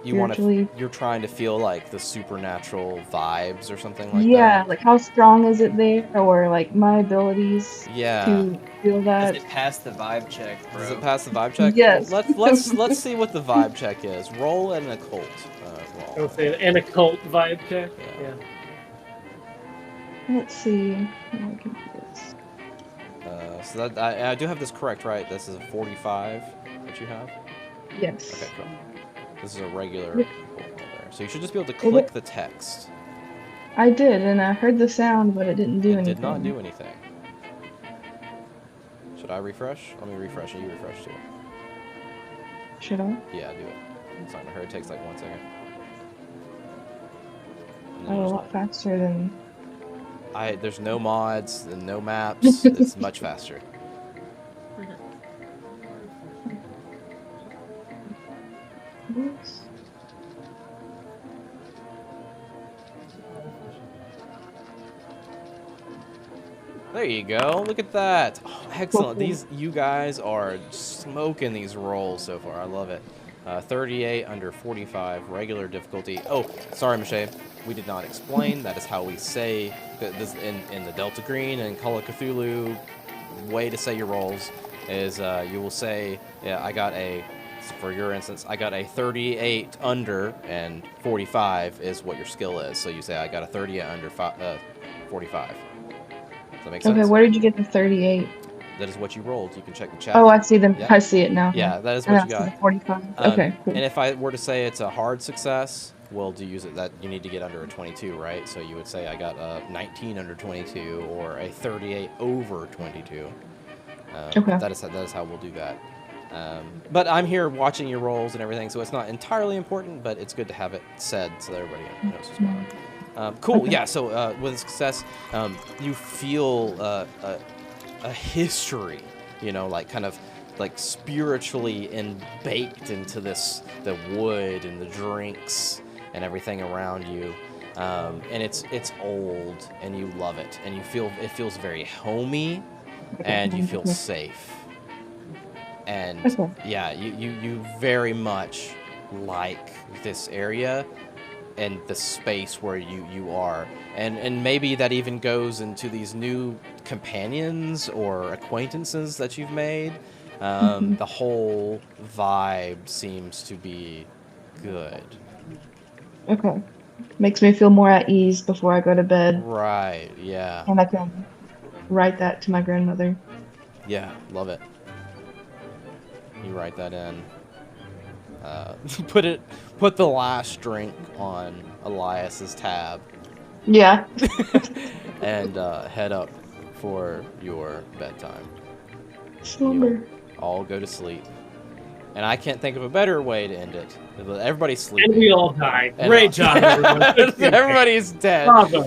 You're trying to feel like the supernatural vibes or something like that? Yeah, like how strong is it there, or like my abilities to feel that? Does it pass the vibe check, bro? Does it pass the vibe check? Yes. Let's see what the vibe check is. Roll an occult roll. I would say an occult vibe check. Yeah. Let's see how I can do this. So that I do have this correct, right? This is a 45 that you have? Yes. Okay, cool. This is a regular roll there. So you should just be able to click the text. I did, and I heard the sound, but it didn't do anything. It did not do anything. Should I refresh? Let me refresh and you refresh too. Should I? Yeah, do it. It's not gonna hurt. It takes like 1 second. Oh, a lot faster than... There's no mods and no maps. It's much faster. Oops. There you go. Look at that. Oh, excellent. You guys are smoking these rolls so far. I love it. 38 under 45, regular difficulty. Oh, sorry, Michelle. We did not explain. That is how we say this in the Delta Green and Call of Cthulhu. Way to say your rolls is you will say, yeah, I got a, for your instance, I got a 38 under, and 45 is what your skill is. So you say, I got a 38 under 45. Does that make sense? Okay, where did you get the 38? That is what you rolled. You can check the chat. Oh, I see them. Yeah. I see it now. Yeah, that is what you got. The 45. Okay, cool. And if I were to say it's a hard success, well, do you use it that you need to get under a 22, right? So you would say I got a 19 under 22 or a 38 over 22. Okay. That is how we'll do that. But I'm here watching your rolls and everything, so it's not entirely important, but it's good to have it said so that everybody knows what's going on. Cool. Okay. Yeah. So with success, you feel a history, like kind of like spiritually baked into the wood and the drinks and everything around you, and it's old and you love it, and it feels very homey, and you feel safe, and yeah, you very much like this area and the space where you are, and maybe that even goes into these new companions or acquaintances that you've made. The whole vibe seems to be good. Okay. Makes me feel more at ease before I go to bed. Right, yeah. And I can write that to my grandmother. Yeah, love it. You write that in. Put the last drink on Elias's tab. Yeah. And head up for your bedtime. Slumber. All go to sleep. And I can't think of a better way to end it. Everybody's sleeping. And we all die. Great job, everyone. Everybody's dead. Bravo.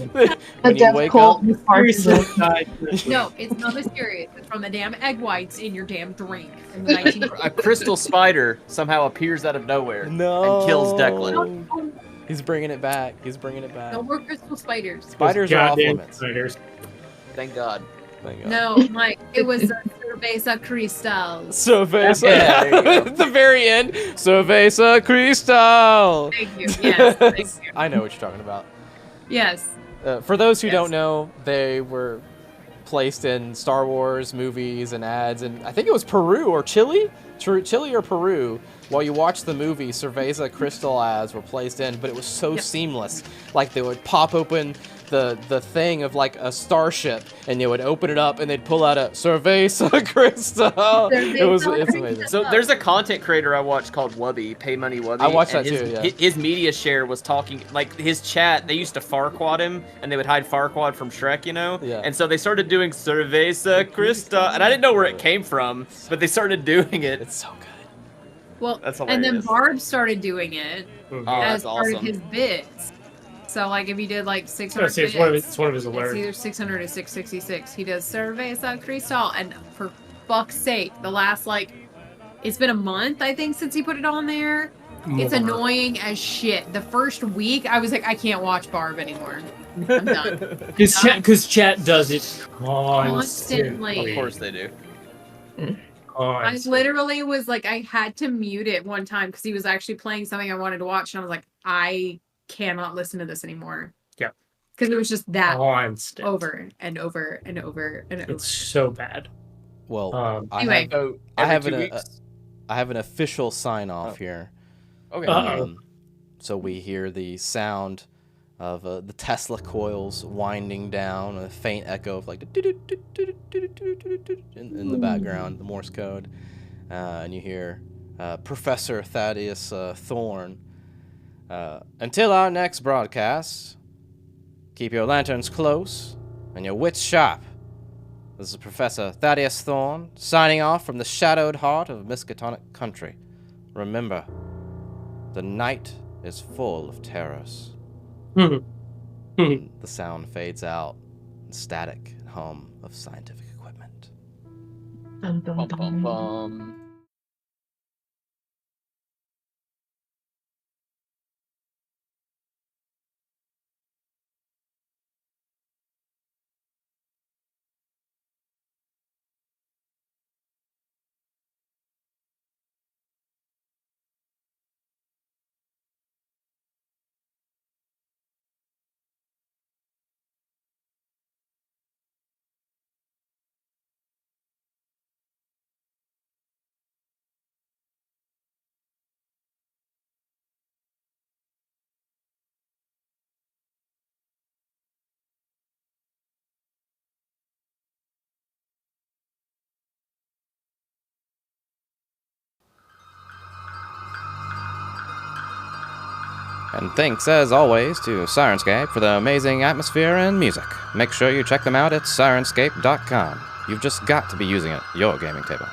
When you wake up, No, it's not mysterious. It's from the damn egg whites in your damn drink. In the 1940s. A crystal spider somehow appears out of nowhere and kills Declan. He's bringing it back. No more crystal spiders. Spiders are off limits. Spiders. Thank God. No, Mike, it was a Cerveza Cristal. Cerveza. Yeah, there you go. At the very end, Cerveza Cristal. Thank you. Yes, thank you. I know what you're talking about. Yes. For those who don't know, they were placed in Star Wars movies and ads, and I think it was Peru or Chile? Chile or Peru. While you watch the movie, Cerveza Crystal ads were placed in, but it was so seamless. Like they would pop open the thing of like a starship, and they would open it up and they'd pull out a Cerveza Crystal. It's amazing. So there's a content creator I watched called Wubby, Pay Money Wubby. I watched and that too, yeah. His media share was talking, like his chat, they used to Farquad him, and they would hide Farquad from Shrek, you know? Yeah. And so they started doing Cerveza Crystal, and I didn't know where it came from, but they started doing it. It's so good. Well, That's and then hilarious. Barb started doing it Oh, as that's part of awesome. his bits. So, like, if he did like 600 It's bits, one of his it's alerts. either 600 or 666. He does Cerveza Cristal, and for fuck's sake, the last it's been a month I think since he put it on there. It's More. annoying as shit. The first week I was like, I can't watch Barb anymore. I'm done. Because chat does it Constantly. Of course they do. I literally was like, I had to mute it one time because he was actually playing something I wanted to watch, and I was like, I cannot listen to this anymore. Yeah. Because it was just that Constant. over and over and over and over. It's so bad. Well, Anyway. So I have every 2 an weeks. I have an official sign off here. Okay. Uh-oh. So we hear the sound of the Tesla coils winding down, a faint echo of like in the background, the Morse code, and you hear Professor Thaddeus Thorne. Until our next broadcast, keep your lanterns close and your wits sharp. This is Professor Thaddeus Thorne signing off from the shadowed heart of Miskatonic country. Remember, the night is full of terrors. The sound fades out, static hum of scientific equipment. Dun, dun, Bum, dun. bum, bum. And thanks, as always, to Syrinscape for the amazing atmosphere and music. Make sure you check them out at Syrinscape.com. You've just got to be using it at your gaming table.